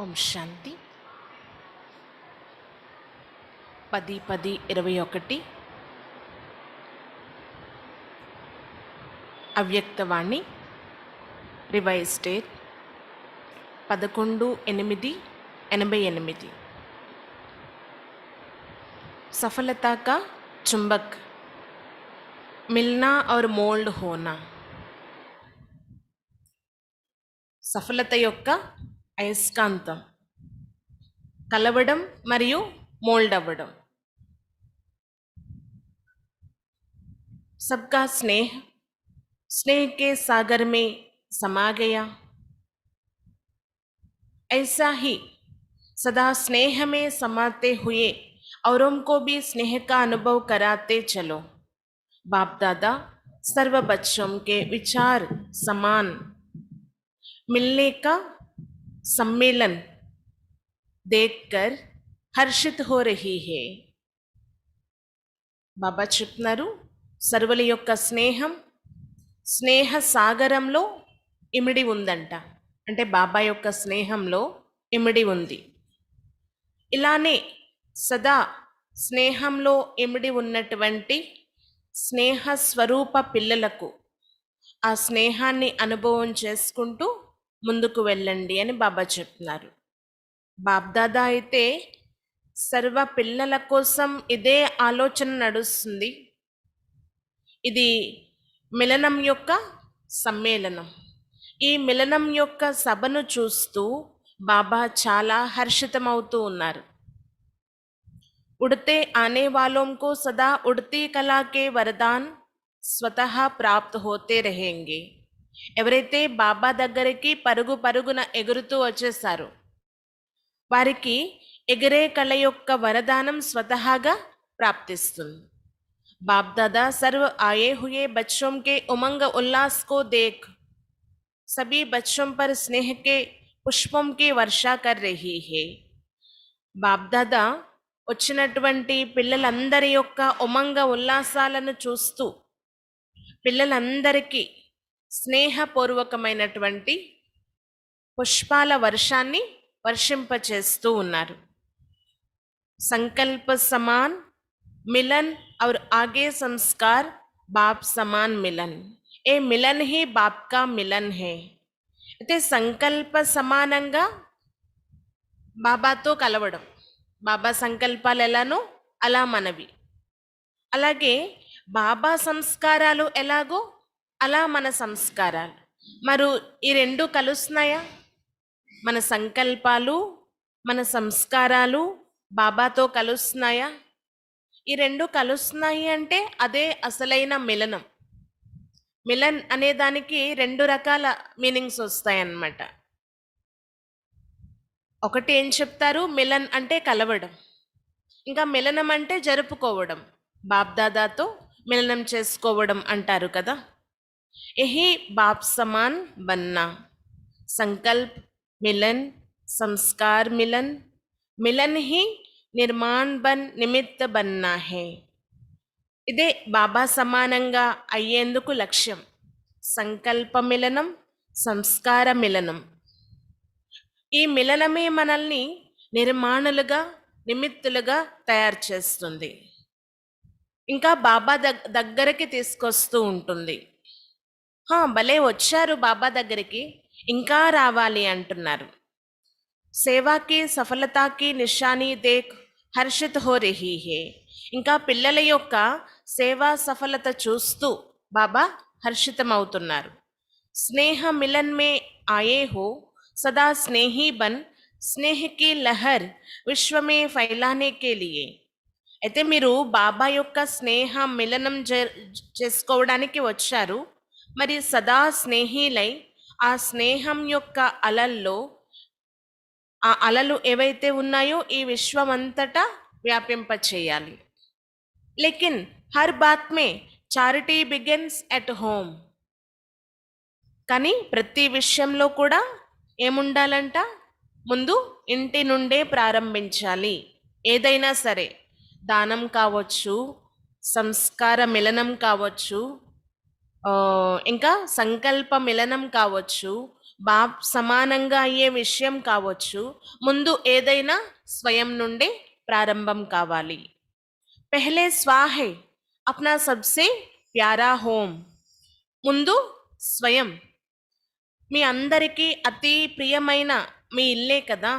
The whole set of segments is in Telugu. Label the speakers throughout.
Speaker 1: ఓం శాంతి 10-10-21 అవ్యక్తవాణి రివైజ్ డేట్ 11-8-88 सफलता का चुंबक मिलना और मोल्ड होना సఫలత యొక్క అయస్కాంతం కలవడం మరియు మోల్డ్ అవ్వడం. सबका स्नेह स्नेह के सागर में समा गया. ऐसा ही सदा स्नेह में समाते हुए औरों को भी स्नेह का अनुभव कराते चलो. बाप दादा सर्व बच्चों के विचार समान मिलने का सम्मेलन देखकर हर्षित हो रही है. బాబా చెప్తున్నారు, సర్వుల యొక్క స్నేహం స్నేహ సాగరంలో ఇమిడి ఉందంట. అంటే బాబా యొక్క స్నేహంలో ఇమిడి ఉంది. ఇలానే సదా స్నేహంలో ఇమిడి ఉన్నటువంటి స్నేహ స్వరూప పిల్లలకు ఆ స్నేహాన్ని అనుభవం చేసుకుంటూ ముందుకు వెళ్ళండి అని బాబా చెప్తున్నారు. బాబ్దాదా అయితే సర్వ పిల్లల కోసం ఇదే ఆలోచన నడుస్తుంది. ఇది మిలనం యొక్క సమ్మేళనం. ఈ మిలనం యొక్క సభను చూస్తూ బాబా చాలా హర్షితమవుతూ ఉన్నారు. उड़ते आने वालों को सदा उड़ती कला के वरदान స్వతః ప్రాప్త హోతే రహేంగే. ఎవరైతే బాబా దగ్గరికి పరుగు పరుగున ఎగురుతూ వచ్చేసారో వారికి ఎగిరే కళ యొక్క వరదానం స్వతహాగా ప్రాప్తిస్తుంది. बाप दादा सर्व आए हुए बच्चों के उमंग उल्लास को देख सभी बच्चों पर स्नेह के पुष्पों की वर्षा कर रही है. బాప్ దాదా వచ్చినటువంటి పిల్లలందరి యొక్క ఉమంగ ఉల్లాసాలను చూస్తూ పిల్లలందరికీ స్నేహపూర్వకమైనటువంటి పుష్పాల వర్షాన్ని వర్షింపచేస్తూ ఉన్నారు. సంకల్ప సమాన్ मिलन और आगे संस्कार बाप समान मिलन. ఏ మిలన్ హీ బాప్ కా మిలన్ హే. అయితే సంకల్ప సమానంగా బాబాతో కలవడం, బాబా సంకల్పాలు ఎలానో అలా మనవి. అలాగే బాబా సంస్కారాలు ఎలాగో అలా మన సంస్కారాలు. మరి ఈ రెండు కలుస్తున్నాయా? మన సంకల్పాలు మన సంస్కారాలు బాబాతో కలుస్తున్నాయా? ఈ రెండు కలుస్తున్నాయి అంటే అదే అసలైన మిలనం. మిలన్ అనే దానికి రెండు రకాల మీనింగ్స్ వస్తాయన్నమాట. ఒకటి ఏం చెప్తారు, మిలన్ అంటే కలవడం, ఇంకా మిలనం అంటే జరుపుకోవడం, బాప్దాదాతో మిలనం చేసుకోవడం అంటారు కదా. యహీ బాప్ సమాన్ బన్నా. సంకల్ప్ మిలన్, సంస్కార్ మిలన్, మిలన్ హీ నిర్మాణ్ బన్ నిమిత్త బన్నా హే. ఇదే బాబా సమానంగా అయ్యేందుకు లక్ష్యం. సంకల్ప మిలనం, సంస్కార మిలనం. ఈ మిలనమే మనల్ని నిర్మాణులుగా నిమిత్తులుగా తయారు చేస్తుంది, ఇంకా బాబా దగ్గరికి తీసుకొస్తూ ఉంటుంది. భలే వచ్చారు బాబా దగ్గరికి, ఇంకా రావాలి అంటున్నారు. సేవాకి సఫలతాకి నిశానీ దేక్ హర్షిత్ హో రహీ హే. ఇంకా పిల్లల యొక్క సేవా సఫలత చూస్తూ బాబా హర్షితమవుతున్నారు. స్నేహ మిలన్ మే ఆయే హో సదా స్నేహీ బన్ స్నేహ కి లహర్ విశ్వమే ఫైలానే కే లియే. అయితే మీరు బాబా యొక్క స్నేహ మిలనం చేసుకోవడానికి వచ్చారు. మరి సదా స్నేహిలై ఆ స్నేహం యొక్క అలల్లో, ఆ అలలు ఏవైతే ఉన్నాయో ఈ విశ్వం అంతటా వ్యాపింప చేయాలి. లేకిన్ హర్ బాత్ మే చారిటీ బిగిన్స్ ఎట్ హోమ్. కానీ ప్రతి విషయంలో కూడా ఏముండాలంట, ముందు ఇంటి నుండే ప్రారంభించాలి. ఏదైనా సరే, దానం కావచ్చు, సంస్కార మిలనం కావచ్చు, ఇంకా సంకల్ప మిలనం కావచ్చు, బాప్ సమానంగా అయ్యే విషయం కావచ్చు, ముందు ఏదైనా స్వయం నుండే ప్రారంభం కావాలి. పెహ్లే స్వా high, Apna Sabse para home. ముందు స్వయం. మీ అందరికీ అతి ప్రియమైన మీ ఇల్లే కదా.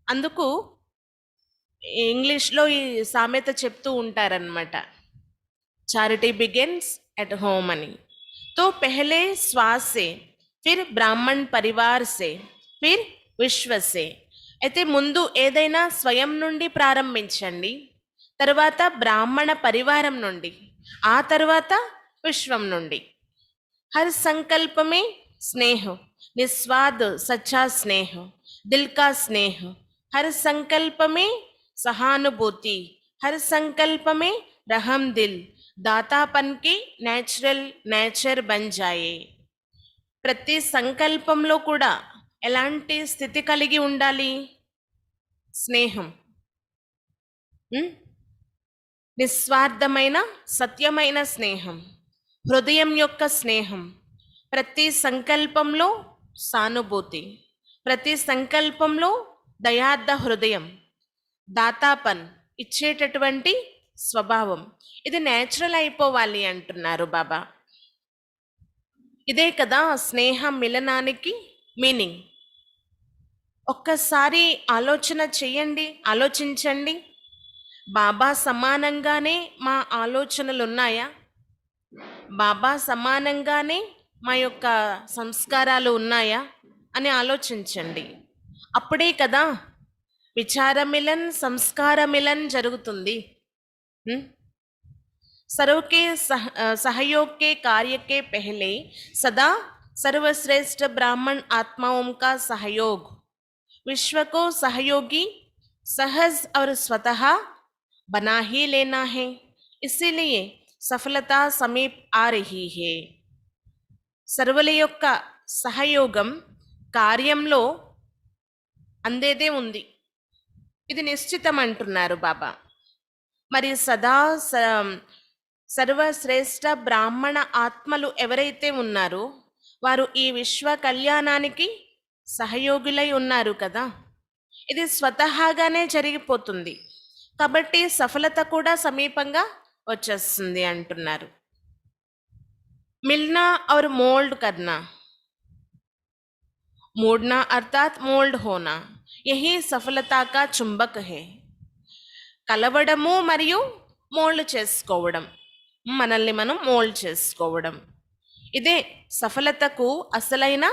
Speaker 1: అందుకు ఇంగ్లీష్లో ఈ సామెత చెప్తూ ఉంటారనమాట, చారిటీ బిగిన్స్ ఎట్ హోమ్ అని. तो पहले श्वास से, फिर బ్రాహ్మణ్ పరివార్ సే, ఫిర్ విశ్వ సే. అయితే ముందు ఏదైనా స్వయం నుండి ప్రారంభించండి, తర్వాత బ్రాహ్మణ పరివారం నుండి, ఆ తర్వాత విశ్వం నుండి. హర్ సంకల్ప మే స్నేహ, నిస్వార్థ సచ్చా స్నేహ, దిల్ కా స్నేహ. हर संकल्प में सहानुभूति, हर संकल्प में रहम दिल, దాతాపన్ కి నేచర్ బన్ జాయే. ప్రతి సంకల్పంలో కూడా ఎలాంటి స్థితి కలిగి ఉండాలి? స్నేహం, నిస్వార్థమైన సత్యమైన స్నేహం, హృదయం యొక్క స్నేహం. ప్రతి సంకల్పంలో సానుభూతి, ప్రతి సంకల్పంలో దయార్థ హృదయం, దాతాపన్ ఇచ్చేటటువంటి స్వభావం. ఇది నేచురల్ అయిపోవాలి అంటున్నారు బాబా. ఇదే కదా స్నేహ మిలనానికి మీనింగ్. ఒక్కసారి ఆలోచన చెయ్యండి, ఆలోచించండి. బాబా సమానంగానే మా ఆలోచనలు ఉన్నాయా? బాబా సమానంగానే మా యొక్క సంస్కారాలు ఉన్నాయా అని ఆలోచించండి. అప్పుడే కదా విచార మిలన్, సంస్కార మిలన్ జరుగుతుంది. सर्व के सहयोग के कार्य के पहले सदा सर्वश्रेष्ठ ब्राह्मण आत्माओं का सहयोग, विश्व को सहयोगी सहज और स्वतः बना ही लेना है. इसीलिए सफलता समीप आ रही है. సర్వుల యొక్క సహయోగం కార్యంలో అందేదే ఉంది, ఇది నిశ్చితం అంటున్నారు బాబా. మరి సదా సర్వశ్రేష్ఠ బ్రాహ్మణ ఆత్మలు ఎవరైతే ఉన్నారో వారు ఈ విశ్వ కళ్యాణానికి సహయోగులై ఉన్నారు కదా. ఇది స్వతహాగానే జరిగిపోతుంది కాబట్టి సఫలత కూడా సమీపంగా వచ్చేస్తుంది అంటున్నారు. మిల్నా और मोल्ड करना, मोड़ना अर्थात मोल्ड होना, यही सफलता का चुंबक है. కలవడము మరియు మోల్డ్ చేసుకోవడం, మనల్ని మనం మోల్డ్ చేసుకోవడం, ఇదే సఫలతకు అసలైన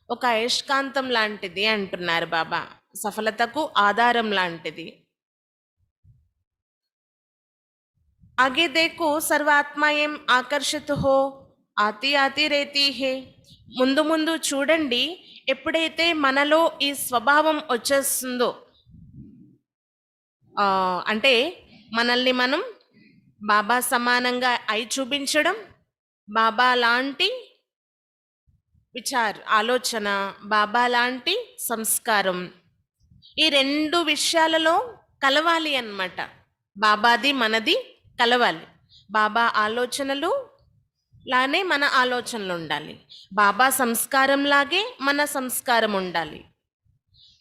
Speaker 1: ఒక అయస్కాంతం లాంటిది అంటున్నారు బాబా. సఫలతకు ఆధారం లాంటిది. आगे देखो सर्वात्मा एम आकर्षित हो आती आती रहती है. ముందు ముందు చూడండి, ఎప్పుడైతే మనలో ఈ స్వభావం వచ్చేస్తుందో, అంటే మనల్ని మనం బాబా సమానంగా అయి చూపించడం, బాబా లాంటి ఆలోచన, బాబా లాంటి సంస్కారం, ఈ రెండు విషయాలలో కలవాలి అన్నమాట. బాబాది మనది కలవాలి. బాబా ఆలోచనలు లానే మన ఆలోచనలు ఉండాలి, బాబా సంస్కారం లాగే మన సంస్కారం ఉండాలి.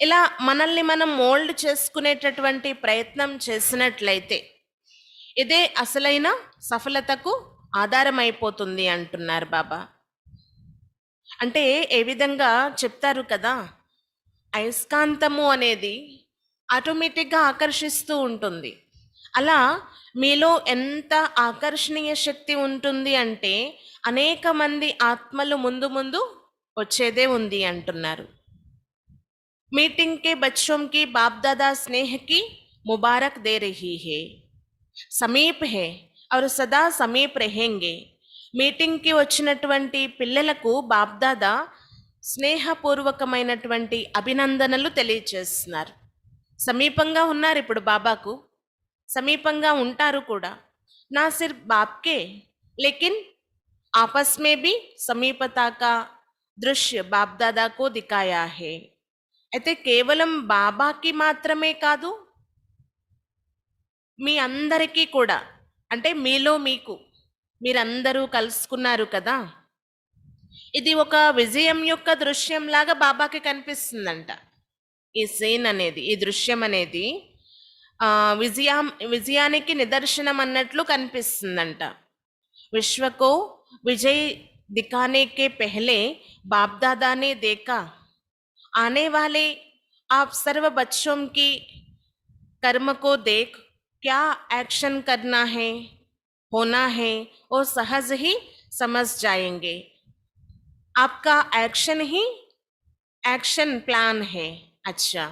Speaker 1: ఇలా మనల్ని మనం మోల్డ్ చేసుకునేటటువంటి ప్రయత్నం చేసినట్లయితే ఇదే అసలైన సఫలతకు ఆధారమైపోతుంది అంటున్నారు బాబా. అంటే ఏ విధంగా చెప్తారు కదా, అయస్కాంతము అనేది ఆటోమేటిక్గా ఆకర్షిస్తూ ఉంటుంది. అలా మీలో ఎంత ఆకర్షణీయ శక్తి ఉంటుంది అంటే అనేక మంది ఆత్మలు ముందు ముందు వచ్చేదే ఉంది అంటున్నారు. मीटिंग के बच्चों की बाप दादा स्नेह की मुबारक दे रही है. समीप है और सदा समीप रहेंगे. మీటింగ్కి వచ్చినటువంటి పిల్లలకు బాప్దాదా స్నేహపూర్వకమైనటువంటి అభినందనలు తెలియచేస్తున్నారు. సమీపంగా ఉన్నారు ఇప్పుడు బాబాకు, సమీపంగా ఉంటారు కూడా. నా సిర్ఫ్ బాప్కే లేకిన్ ఆపస్ మే భీ సమీపతా కా దృశ్య బాప్దాదా కో దికాయా హే. అయితే కేవలం బాబాకి మాత్రమే కాదు, మీ అందరికీ కూడా, అంటే మీలో మీకు మీరందరూ కలుసుకున్నారు కదా, ఇది ఒక విజయం యొక్క దృశ్యం లాగా బాబాకి కనిపిస్తుందంట. ఈ సీన్ అనేది, ఈ దృశ్యం అనేది విజయానికి నిదర్శనం అన్నట్లు కనిపిస్తుందంట. विश्व को विजय दिखाने के पहले बाप दादा ने देखा आने वाले आप सर्व बच्चों की कर्म को देख क्या एक्शन करना है, होना है, वो सहज ही समझ जाएंगे. आपका एक्शन ही యాక్షన్ ప్లాన్ హే. అచ్చా,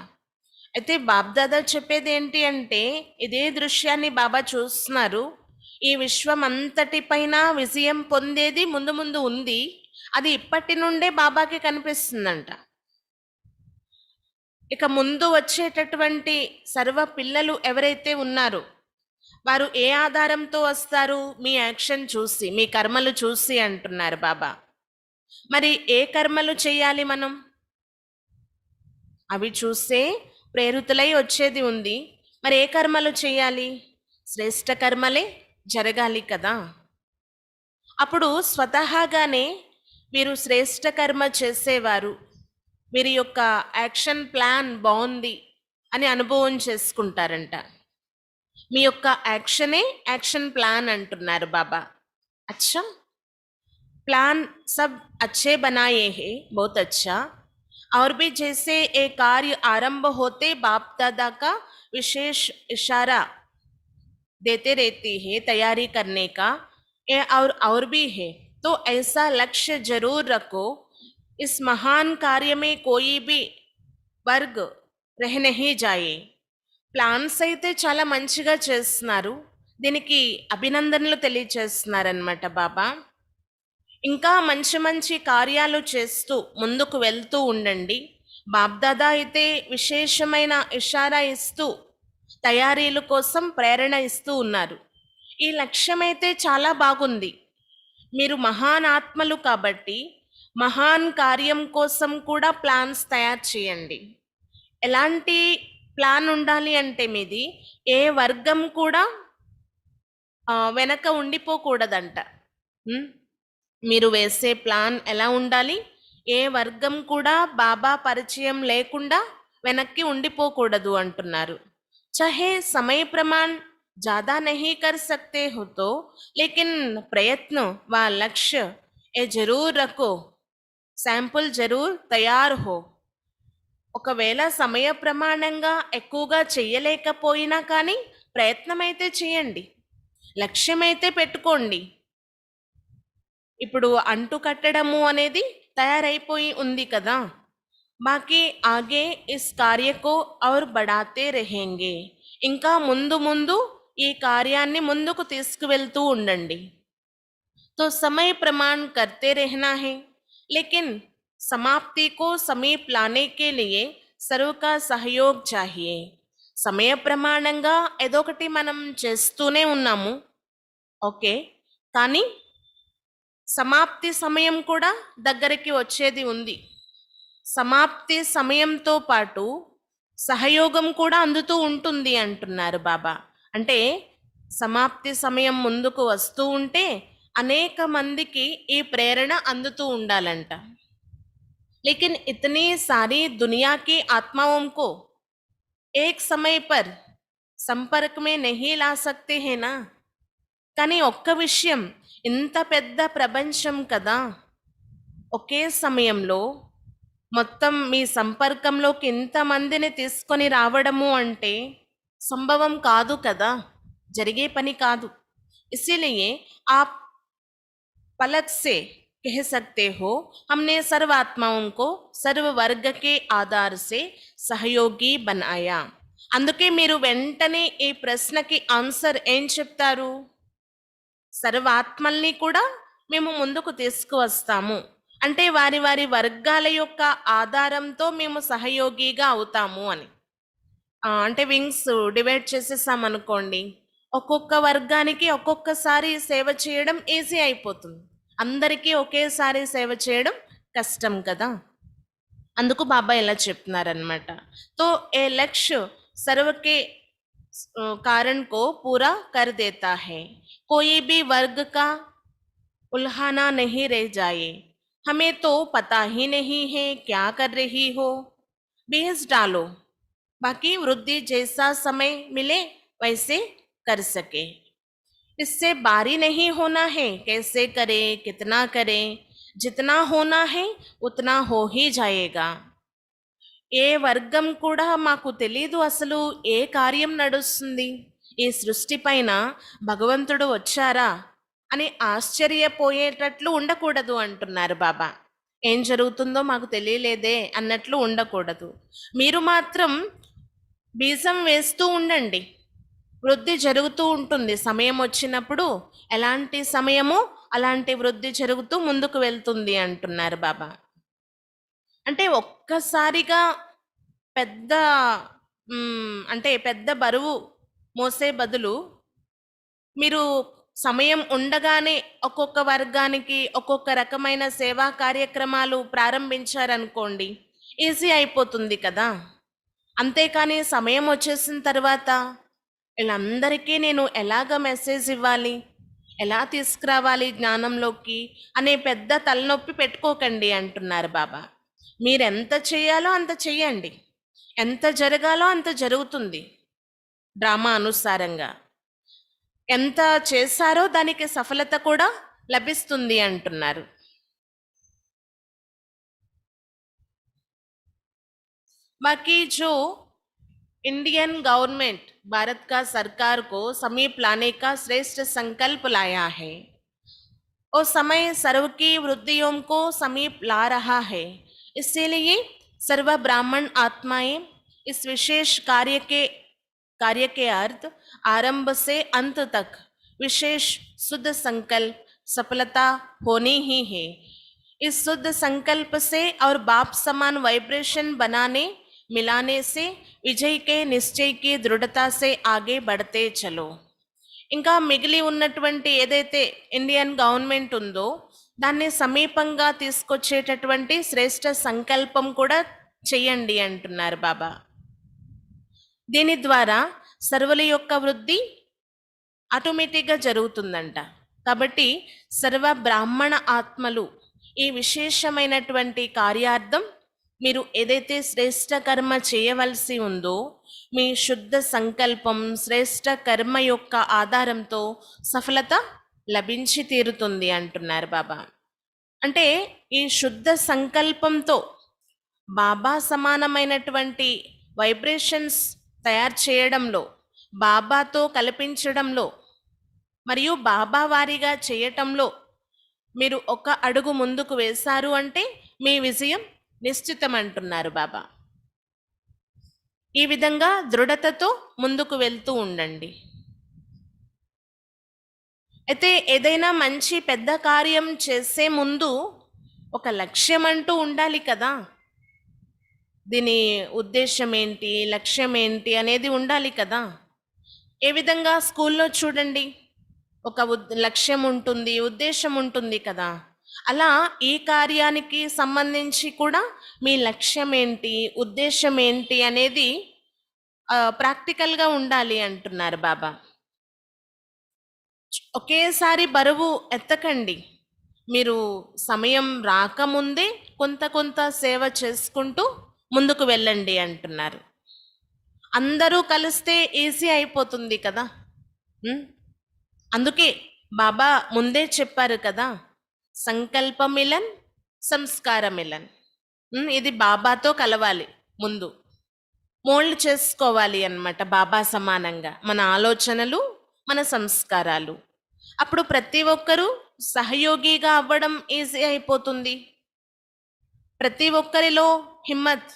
Speaker 1: అయితే బాబ్దాదా చెప్పేది ఏంటి అంటే, ఇదే దృశ్యాన్ని బాబా చూస్తున్నారు. ఈ విశ్వం అంతటిపైన విజయం పొందేది ముందు ముందు ఉంది. అది ఇప్పటి నుండే బాబాకి కనిపిస్తుందంట. ఇక ముందు వచ్చేటటువంటి సర్వ పిల్లలు ఎవరైతే ఉన్నారో వారు ఏ ఆధారంతో వస్తారు? మీ యాక్షన్ చూసి, మీ కర్మలు చూసి అంటున్నారు బాబా. మరి ఏ కర్మలు చేయాలి మనం? అవి చూసే ప్రేరితులై వచ్చేది ఉంది. మరి ఏ కర్మలు చేయాలి? శ్రేష్ఠ కర్మలే జరగాలి కదా. అప్పుడు స్వతహాగానే మీరు శ్రేష్ఠ కర్మ చేసేవారు, వీరి యొక్క యాక్షన్ ప్లాన్ బాగుంది అని అనుభవం చేసుకుంటారంట. మీ యొక్క యాక్షనే యాక్షన్ ప్లాన్ అంటున్నారు బాబా. అచ్చా, ప్లాన్ సబ్ అచ్చే బనాయే హే, బహుత్ అచ్చా. और भी जैसे एक कार्य आरंभ होते बाप दादा का विशेष इशारा देते रहती है तैयारी करने का, और भी है. तो ऐसा लक्ष्य जरूर रखो. इस महान कार्य में कोई भी वर्ग रह नहीं जाए. ప్లాన్స్ అయితే చాలా మంచిగా చేస్తున్నారు, దీనికి అభినందనలు తెలియచేస్తున్నారనమాట బాబా. ఇంకా మంచి మంచి కార్యాలు చేస్తూ ముందుకు వెళ్తూ ఉండండి. బాబ్దాదా అయితే విశేషమైన ఇషారా ఇస్తూ తయారీల కోసం ప్రేరణ ఇస్తూ ఉన్నారు. ఈ లక్ష్యం అయితే చాలా బాగుంది. మీరు మహాన్ ఆత్మలు కాబట్టి మహాన్ కార్యం కోసం కూడా ప్లాన్స్ తయారు చేయండి. ఎలాంటి ప్లాన్ ఉండాలి అంటే మీది ఏ వర్గం కూడా వెనక ఉండిపోకూడదంట. మీరు వేసే ప్లాన్ ఎలా ఉండాలి? ఏ వర్గం కూడా బాబా పరిచయం లేకుండా వెనక్కి ఉండిపోకూడదు అంటున్నారు. చాహే సమయ ప్రమాణ ज़्यादा नहीं कर सकते हो तो लेकिन प्रयत्न व लक्ष्य ये जरूर रखो. శాంపుల్ జరూర్ తయారు హో. ఒకవేళ సమయ ప్రమాణంగా ఎక్కువగా చెయ్యలేకపోయినా కానీ ప్రయత్నం అయితే చేయండి, లక్ష్యం అయితే పెట్టుకోండి. ఇప్పుడు అంటు కట్టడము అనేది తయారైపోయి ఉంది కదా. బాకీ ఆగే ఇస్ కార్యకో ఔర్ బడాతే రహేంగే. ఇంకా ముందు ముందు ఈ కార్యాన్ని ముందుకు తీసుకువెళ్తూ ఉండండి. తో సమయ ప్రమాణ కర్తే రహనా హై, లేకిన్ समाप्ति को समीप लाने के लिए सर्व का सहयोग चाहिए. సమయ ప్రమాణంగా ఏదో ఒకటి మనం చేస్తూనే ఉన్నాము, ఓకే, కానీ సమాప్తి సమయం కూడా దగ్గరికి వచ్చేది ఉంది. సమాప్తి సమయంతో పాటు సహయోగం కూడా అందుతూ ఉంటుంది అంటున్నారు బాబా. అంటే సమాప్తి సమయం ముందుకు వస్తూ ఉంటే అనేక మందికి ఈ ప్రేరణ అందుతూ ఉండాలంట. लेकिन इतनी सारी दुनिया की आत्माओं को एक समय पर संपर्क में नहीं ला सकते हैं ना. కానీ ఒక్క విషయం, ఇంత పెద్ద ప్రపంచం కదా, ఒకే సమయంలో మొత్తం మీ సంపర్కంలోకి ఇంతమందిని తీసుకొని రావడము అంటే సంభవం కాదు కదా, జరిగే పని కాదు. ఇసిలియే ఆప్ పలక్ సే कह सकते हो हमने सर्व आत्माओं को सर्व वर्ग के आधार से सहयोगी बनाया. అందుకే మీరు వెంటనే ఈ ప్రశ్నకి ఆన్సర్ ఏం చెప్తారు? సర్వ ఆత్మల్ని కూడా మేము ముందుకు తీసుకువస్తాము అంటే వారి వారి వర్గాల యొక్క ఆధారంతో మేము సహయోగిగా అవుతాము అని. అంటే వింగ్స్ డివైడ్ చేసేసాం అనుకోండి, ఒక్కొక్క వర్గానికి ఒక్కొక్కసారి సేవ చేయడం ఈజీ అయిపోతుంది. అందరికీ ఒకేసారి సేవ చేయడం కష్టం కదా. అందుకు బాబా ఇలా చెప్తున్నారనమాట. తో ఏ లక్ష్య సర్వకే कारण को पूरा कर देता है, कोई भी वर्ग का उल्हाना नहीं रह जाए. हमें तो पता ही नहीं है क्या कर रही हो, बेस डालो, बाकी वृद्धि जैसा समय मिले वैसे कर सके। इससे बारी नहीं होना है कैसे करें कितना करें, जितना होना है उतना हो ही जाएगा। ఏ వర్గం కూడా మాకు తెలీదు అసలు ఏ కార్యం నడుస్తుంది, ఈ సృష్టి పైన భగవంతుడు వచ్చారా అని ఆశ్చర్యపోయేటట్లు ఉండకూడదు అంటున్నారు బాబా. ఏం జరుగుతుందో మాకు తెలియలేదే అన్నట్లు ఉండకూడదు. మీరు మాత్రం బీజం వేస్తూ ఉండండి, వృద్ధి జరుగుతూ ఉంటుంది. సమయం వచ్చినప్పుడు ఎలాంటి సమయమో అలాంటి వృద్ధి జరుగుతూ ముందుకు వెళ్తుంది అంటున్నారు బాబా. అంటే ఒక్కసారిగా పెద్ద అంటే పెద్ద బరువు మోసే బదులు మీరు సమయం ఉండగానే ఒక్కొక్క వర్గానికి ఒక్కొక్క రకమైన సేవా కార్యక్రమాలు ప్రారంభించారనుకోండి, ఈజీ అయిపోతుంది కదా. అంతేకాని సమయం వచ్చేసిన తర్వాత వీళ్ళందరికీ నేను ఎలాగ మెసేజ్ ఇవ్వాలి, ఎలా తీసుకురావాలి జ్ఞానంలోకి అనే పెద్ద తలనొప్పి పెట్టుకోకండి అంటున్నారు బాబా. మీరెంత చేయాలో అంత చెయ్యండి, ఎంత జరగాలో అంత జరుగుతుంది డ్రామా అనుసారంగా. ఎంత చేశారో దానికి సఫలత కూడా లభిస్తుంది అంటున్నారు. बाकी जो इंडियन गवर्नमेंट भारत का सरकार को समीप लाने का श्रेष्ठ संकल्प लाया है और समय सर्व की वृद्धियों को समीप ला रहा है, इसीलिए सर्व ब्राह्मण आत्माएं इस विशेष कार्य के अर्थ आरंभ से अंत तक विशेष शुद्ध संकल्प सफलता होनी ही है। इस शुद्ध संकल्प से और बाप समान वाइब्रेशन बनाने मिलाने से विजय के निश्चय की दृढ़ता से आगे बढ़ते चलो। ఇంకా మిగిలి ఉన్నటువంటి ఏదైతే ఇండియన్ గవర్నమెంట్ ఉందో దాన్ని సమీపంగా తీసుకొచ్చేటటువంటి శ్రేష్ఠ సంకల్పం కూడా చెయ్యండి అంటున్నారు బాబా. దీని ద్వారా సర్వుల యొక్క వృద్ధి ఆటోమేటిక్గా జరుగుతుందంట. కాబట్టి సర్వ బ్రాహ్మణ ఆత్మలు ఈ విశేషమైనటువంటి కార్యార్థం మీరు ఏదైతే శ్రేష్ఠ కర్మ చేయవలసి ఉందో మీ శుద్ధ సంకల్పం శ్రేష్ఠ కర్మ యొక్క ఆధారంతో సఫలత లభించి తీరుతుంది అంటున్నారు బాబా. అంటే ఈ శుద్ధ సంకల్పంతో బాబా సమానమైనటువంటి వైబ్రేషన్స్ తయారు చేయడంలో, బాబాతో కల్పించడంలో మరియు బాబా వారిగా చేయటంలో మీరు ఒక అడుగు ముందుకు వేశారు అంటే మీ విజయం నిశ్చితం అంటున్నారు బాబా. ఈ విధంగా దృఢతతో ముందుకు వెళ్తూ ఉండండి. అయితే ఏదైనా మంచి పెద్ద కార్యం చేసే ముందు ఒక లక్ష్యం అంటూ ఉండాలి కదా. దీని ఉద్దేశం ఏంటి, లక్ష్యం ఏంటి అనేది ఉండాలి కదా. ఏ విధంగా స్కూల్లో చూడండి ఒక లక్ష్యం ఉంటుంది, ఉద్దేశం ఉంటుంది కదా. అలా ఈ కార్యానికి సంబంధించి కూడా మీ లక్ష్యం ఏంటి, ఉద్దేశం ఏంటి అనేది ప్రాక్టికల్గా ఉండాలి అంటున్నారు బాబా. ఒకేసారి బరువు ఎత్తకండి, మీరు సమయం రాకముందే కొంత కొంత సేవ చేసుకుంటూ ముందుకు వెళ్ళండి అంటున్నారు. అందరూ కలిస్తే ఈజీ అయిపోతుంది కదా. అందుకే బాబా ముందే చెప్పారు కదా, సంకల్ప మిలన్ సంస్కార మిలన్. ఇది బాబాతో కలవాలి, ముందు మోల్డ్ చేసుకోవాలి అన్నమాట బాబా సమానంగా మన ఆలోచనలు మన సంస్కారాలు. అప్పుడు ప్రతి ఒక్కరూ సహయోగిగా అవ్వడం ఈజీ అయిపోతుంది. ప్రతి ఒక్కరిలో హిమ్మత్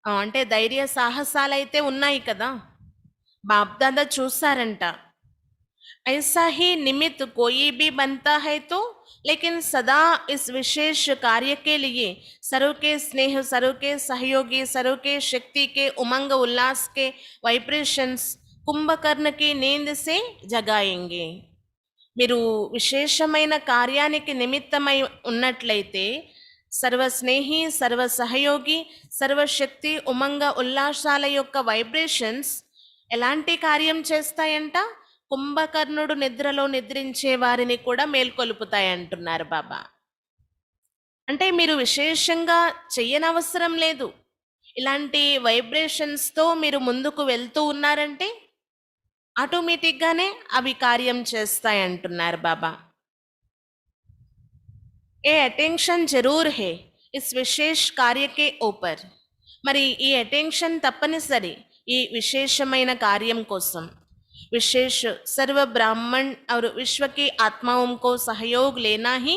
Speaker 1: అంటే ధైర్య సాహసాలైతే ఉన్నాయి కదా. బాబ్దాదా చూసారంట, ऐसा ही निमित्त कोई भी बनता है तो लेकिन सदा इस विशेष कार्य के लिए सर्व के स्नेह, सर्व के सहयोगी, सर्व के शक्ति के उमंग उल्लास के वाइब्रेशंस కుంభకర్ణ की नींद से जगाएंगे. మీరు విశేషమైన కార్యానికి నిమిత్తమై ఉన్నట్లయితే సర్వస్నేహి, సర్వ సహయోగి, సర్వశక్తి ఉమంగ ఉల్లాసాల యొక్క వైబ్రేషన్స్ ఎలాంటి కార్యం చేస్తాయంట, కుంభకర్ణుడు నిద్రలో నిద్రించే వారిని కూడా మేల్కొలుపుతాయంటున్నారు బాబా. అంటే మీరు విశేషంగా చెయ్యనవసరం లేదు. ఇలాంటి వైబ్రేషన్స్‌తో మీరు ముందుకు వెళ్తూ ఉన్నారంటే ఆటోమేటిక్‌గానే అవి కార్యం చేస్తాయంటున్నారు బాబా. ఏ అటెన్షన్ జరూర్ హే ఇస్ విశేష్ కార్యకే ఊపర్. మరి ఈ అటెన్షన్ తప్పనిసరి ఈ విశేషమైన కార్యం కోసం. विशेष सर्व ब्राह्मण और विश्व की आत्माओं को सहयोग लेना ही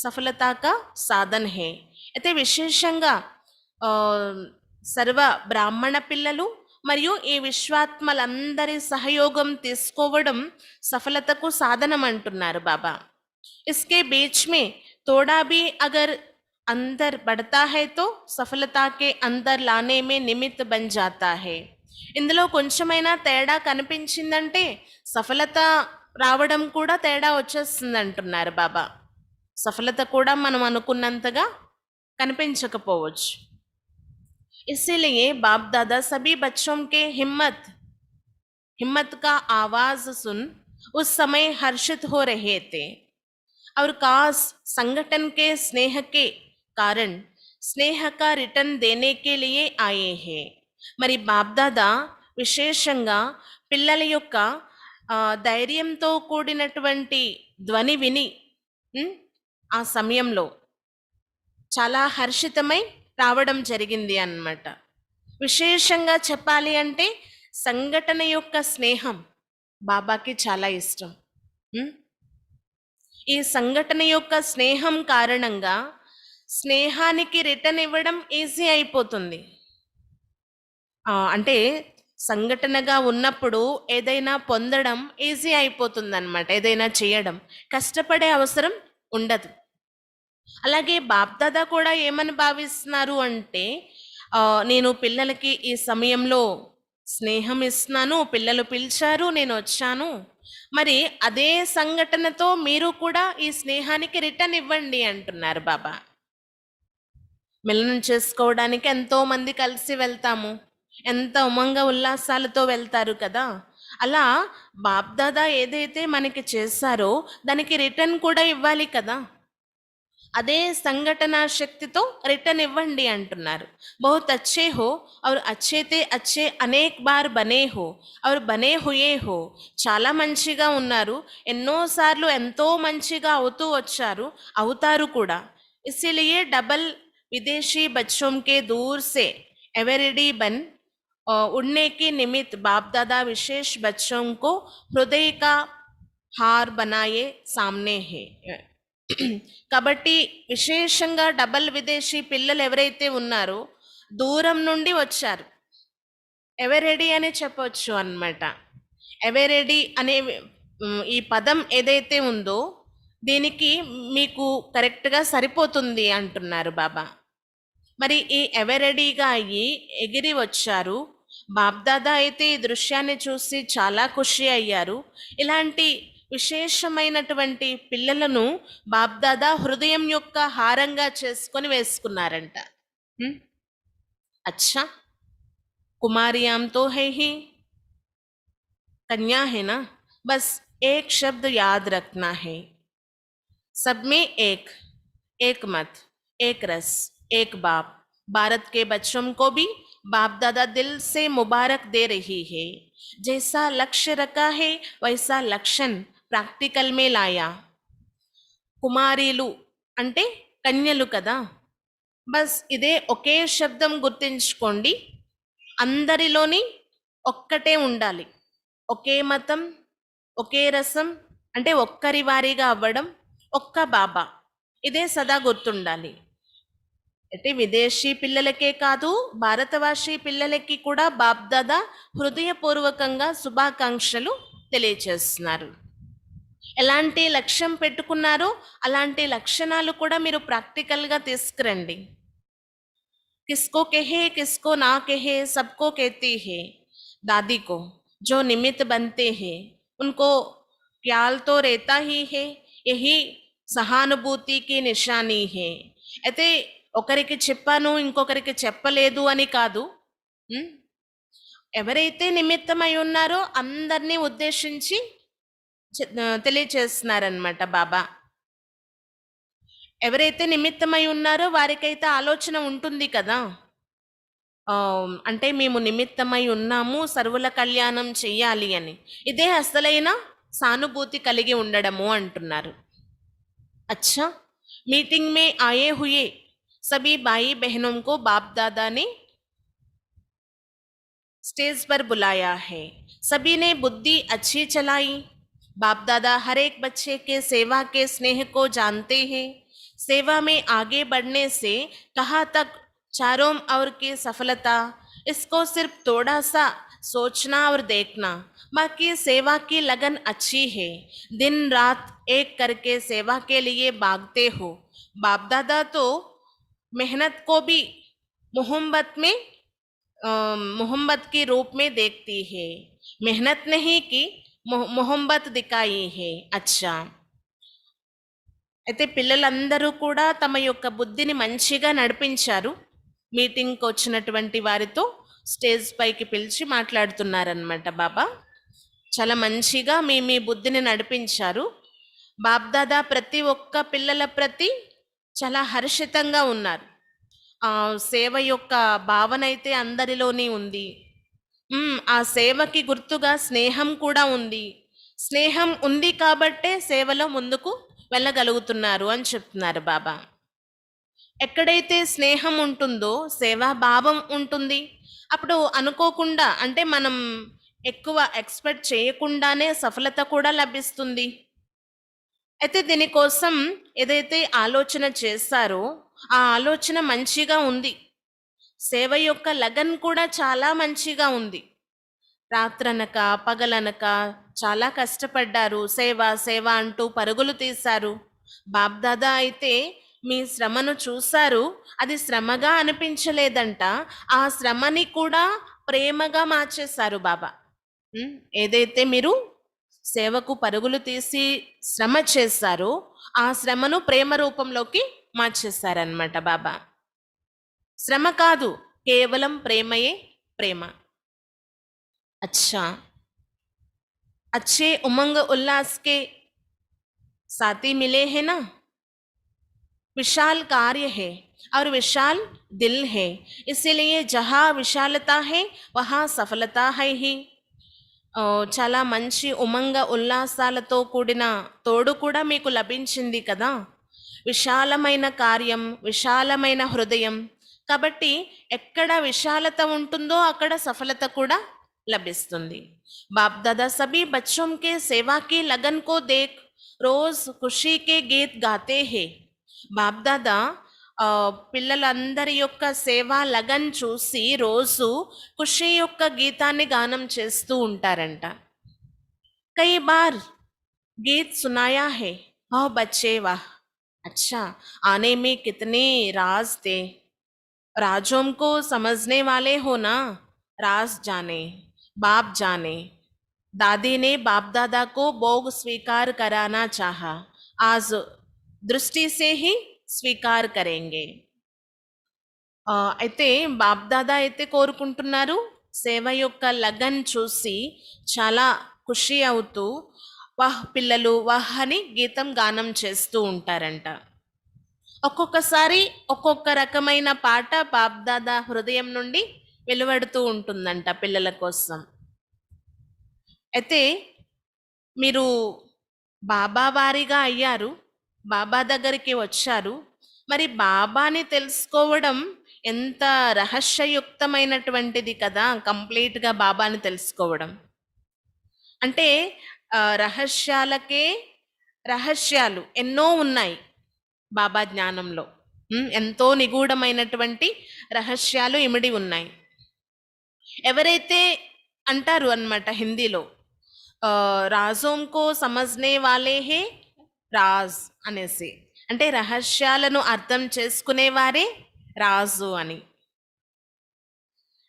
Speaker 1: सफलता का साधन है. అయితే విశేషంగా ఆ, సర్వ బ్రాహ్మణ పిల్లలు మరియు ఈ విశ్వాత్మలందరి సహయోగం తీసుకోవడం సఫలతకు సాధనం అంటున్నారు బాబా. इसके बीच में थोड़ा भी अगर अंदर बढ़ता है तो सफलता के अंदर लाने में निमित्त बन जाता है. ఇందులో కొంచెమైనా తేడా కనిపించిందంటే సఫలత రావడం కూడా తేడా వచ్చేస్తుంది అంటున్నారు బాబా. సఫలత కూడా మనం అనుకున్నంతగా కనిపించకపోవచ్చు. इसीलिए बाप दादा सभी बच्चों के हिम्मत हिम्मत का आवाज सुन उस समय हर्षित हो रहे थे और काश संगठन के स्नेह के कारण स्नेह का रिटर्न देने के लिए आए हैं. మరి బాబ్దాదా విశేషంగా పిల్లల యొక్క ధైర్యంతో కూడినటువంటి ధ్వని విని ఆ సమయంలో చాలా హర్షితమై రావడం జరిగింది అన్నమాట. విశేషంగా చెప్పాలి అంటే సంఘటన యొక్క స్నేహం బాబాకి చాలా ఇష్టం. ఈ సంఘటన యొక్క స్నేహం కారణంగా స్నేహానికి రిటర్న్ ఇవ్వడం ఈజీ అయిపోతుంది. అంటే సంఘటనగా ఉన్నప్పుడు ఏదైనా పొందడం ఈజీ అయిపోతుంది అన్నమాట. ఏదైనా చేయడం కష్టపడే అవసరం ఉండదు. అలాగే బాప్దాదా కూడా ఏమని భావిస్తున్నారు అంటే నేను పిల్లలకి ఈ సమయంలో స్నేహం ఇస్తున్నాను, పిల్లలు పిలిచారు, నేను వచ్చాను, మరి అదే సంఘటనతో మీరు కూడా ఈ స్నేహానికి రిటర్న్ ఇవ్వండి అంటున్నారు బాబా. మిలనం చేసుకోవడానికి ఎంతో మంది కలిసి వెళ్తాము, ఎంత ఉమంగ ఉల్లాసాలతో వెళ్తారు కదా. అలా బాప్దాదా ఏదైతే మనకి చేశారో దానికి రిటర్న్ కూడా ఇవ్వాలి కదా. అదే సంఘటన శక్తితో రిటర్న్ ఇవ్వండి అంటున్నారు. बहुत अच्छे हो और अच्छे తే अच्छे అనేక్ బార్ బనే హో और బనే హుయే హో. చాలా మంచిగా ఉన్నారు, ఎన్నోసార్లు ఎంతో మంచిగా అవుతూ వచ్చారు, అవుతారు కూడా. इसीलिए डबल विदेशी बच्चों के दूर से एवरेडी बन उड़ने की निमित्त बाप दादा विशेष बच्चों को हृदय का हार बनाए सामने है. కాబట్టి విశేషంగా డబల్ విదేశీ పిల్లలు ఎవరైతే ఉన్నారో దూరం నుండి వచ్చారు. ఎవరెడీ అని చెప్పొచ్చు అన్నమాట. ఎవరెడీ అనే ఈ పదం ఏదైతే ఉందో దీనికి మీకు కరెక్ట్గా సరిపోతుంది అంటున్నారు బాబా. మరి ఈ ఎవరెడీగా అయ్యి ఎగిరి వచ్చారు. బాప్దాదా అయితే ఈ దృశ్యాన్ని చూసి చాలా ఖుషి అయ్యారు. ఇలాంటి విశేషమైనటువంటి పిల్లలను బాప్దాదా హృదయం యొక్క హారంగా చేసుకొని వేసుకున్నారంట. అచ్చా, కుమారియాం తో హై హీ కన్యా హై నా, బస్ ఏక్ శబ్द याद रखना है, सब में एक, एक मत, एक रस, एक बाप. भारत के बच्चों को भी बाप दादा दिल से मुबारक दे रही है. जैसा लक्ष्य रखा है वैसा लक्षण ప్రాక్టికల్ మే లాయా. కుమారీలు అంటే కన్యలు కదా. బస్ ఇదే ఒకే శబ్దం గుర్తుంచుకోండి. అందరిలోని ఒక్కటే ఉండాలి, ఒకే మతం, ఒకే రసం, అంటే ఒక్కరి వారీగా అవ్వడం, ఒక్క బాబా, ఇదే సదా గుర్తుండాలి. అంటే విదేశీ పిల్లలకే కాదు భారతవాసీ పిల్లలకి కూడా బాప్దాదా హృదయపూర్వకంగా శుభాకాంక్షలు తెలియచేస్తున్నారు. ఎలాంటి లక్ష్యం పెట్టుకున్నారో అలాంటి లక్షణాలు కూడా మీరు ప్రాక్టికల్గా తీసుకురండి. किसको कहे किसको ना कहे सबको कहती है दादी को, जो निमित्त बनते हैं उनको प्यार तो रहता ही है, यही సహానుభూతి కి నిశానీ హే. అయితే ఒకరికి చెప్పాను ఇంకొకరికి చెప్పలేదు అని కాదు. ఎవరైతే నిమిత్తమై ఉన్నారో అందరినీ ఉద్దేశించి తెలియచేస్తున్నారనమాట బాబా. ఎవరైతే నిమిత్తమై ఉన్నారో వారికైతే ఆలోచన ఉంటుంది కదా. అంటే మేము నిమిత్తమై ఉన్నాము సర్వుల కళ్యాణం చెయ్యాలి అని. ఇదే అసలైన సానుభూతి కలిగి ఉండడము అంటున్నారు. अच्छा, मीटिंग में आए हुए सभी भाई बहनों को बाप दादा ने स्टेज पर बुलाया है। सभी ने बुद्धि अच्छी चलाई। बाप दादा हर एक बच्चे के सेवा के स्नेह को जानते हैं। सेवा में आगे बढ़ने से कहाँ तक चारों ओर की सफलता, इसको सिर्फ थोड़ा सा सोचना और देखना। बाकी सेवा की लगन अच्छी है। दिन रात एक करके सेवा के लिए भागते हो। बाप दादा तो मेहनत को भी मोहब्बत में मोहब्बत के रूप में देखती है। मेहनत नहीं की मोहब्बत दिखाई है। अच्छा, అయితే పిల్లలందరూ కూడా తమ యొక్క బుద్ధిని మంచిగా నడిపించారు. మీటింగ్కి వచ్చినటువంటి వారితో స్టేజ్ పైకి పిలిచి మాట్లాడుతున్నారనమాట బాబా. చాలా మంచిగా మీ బుద్ధిని నడిపించారు. బాబ్దాదా ప్రతి ఒక్క పిల్లల ప్రతి చాలా హర్షితంగా ఉన్నారు. సేవ యొక్క భావన అయితే అందరిలోని ఉంది. ఆ సేవకి గుర్తుగా స్నేహం కూడా ఉంది. స్నేహం ఉంది కాబట్టే సేవలో ముందుకు వెళ్ళగలుగుతున్నారు అని చెప్తున్నారు బాబా. ఎక్కడైతే స్నేహం ఉంటుందో సేవా భావం ఉంటుంది. అప్పుడు అనుకోకుండా అంటే మనం ఎక్కువ ఎక్స్పెక్ట్ చేయకుండానే సఫలత కూడా లభిస్తుంది. అయితే దీనికోసం ఏదైతే ఆలోచన చేస్తారో ఆ ఆలోచన మంచిగా ఉంది. సేవ యొక్క లగన్ కూడా చాలా మంచిగా ఉంది. రాత్రనక పగలనక చాలా కష్టపడ్డారు. సేవ సేవ అంటూ పరుగులు తీశారు. బాబ్దాదా అయితే మీ శ్రమను చూశారు. అది శ్రమగా అనిపించలేదంట. ఆ శ్రమని కూడా ప్రేమగా మార్చేశారు బాబా. ఏదైతే మీరు సేవకు పరుగులు తీసి శ్రమ చేశారో ఆ శ్రమను ప్రేమ రూపంలోకి మార్చేశారనమాట బాబా. శ్రమ కాదు, కేవలం ప్రేమయే ప్రేమ. अच्छा, अच्छे उमंग उल्लास के साथी मिले हैं ना. विशाल कार्य है और विशाल दिल है, इसीलिए जहाँ विशालता है वहाँ सफलता है ही. చాలా మంచి ఉమంగ ఉల్లాసాలతో కూడిన తోడు కూడా మీకు లభించింది కదా. విశాలమైన కార్యం, విశాలమైన హృదయం. కాబట్టి ఎక్కడ విశాలత ఉంటుందో అక్కడ సఫలత కూడా లభిస్తుంది. बाप दादा सभी बच्चों के सेवा की लगन को देख रोज खुशी के गीत गाते हैं. बाप दादा పిల్లలందరి యొక్క సేవా లగన్ చూసి రోజు ఖుషి యొక్క గీతాన్ని గానం చేస్తూ ఉంటారంట. కई बार गीत सुनाया है, ओ बच्चे वाह, अच्छा आने में कितने राज थे, राजों को समझने वाले हो ना, राज जाने बाप जाने. दादी ने बाप दादा को भोग स्वीकार कराना चाहा, आज दृष्टि से ही స్వీకార్ కరేంగే. అయితే బాప్దాదా అయితే కోరుకుంటున్నారు సేవ యొక్క లగన్ చూసి చాలా ఖుషి అవుతూ వాహ్ పిల్లలు వాహ్ అని గీతం గానం చేస్తూ ఉంటారంట. ఒక్కొక్కసారి ఒక్కొక్క రకమైన పాట బాప్దాదా హృదయం నుండి వెలువడుతూ ఉంటుందంట పిల్లల కోసం. అయితే మీరు బాబా వారిగా అయ్యారు, బాబా దగ్గరికి వచ్చారు. మరి బాబాని తెలుసుకోవడం ఎంత రహస్యయుక్తమైనటువంటిది కదా. కంప్లీట్గా బాబాని తెలుసుకోవడం అంటే రహస్యాలకే రహస్యాలు ఎన్నో ఉన్నాయి బాబా జ్ఞానంలో. ఎంతో నిగూఢమైనటువంటి రహస్యాలు ఇమిడి ఉన్నాయి. ఎవరైతే అంటారు అన్నమాట హిందీలో రాజోంకో సమజ్నే వాలే హే రాజ్ అనేసి, అంటే రహస్యాలను అర్థం చేసుకునేవారే రాజు అని.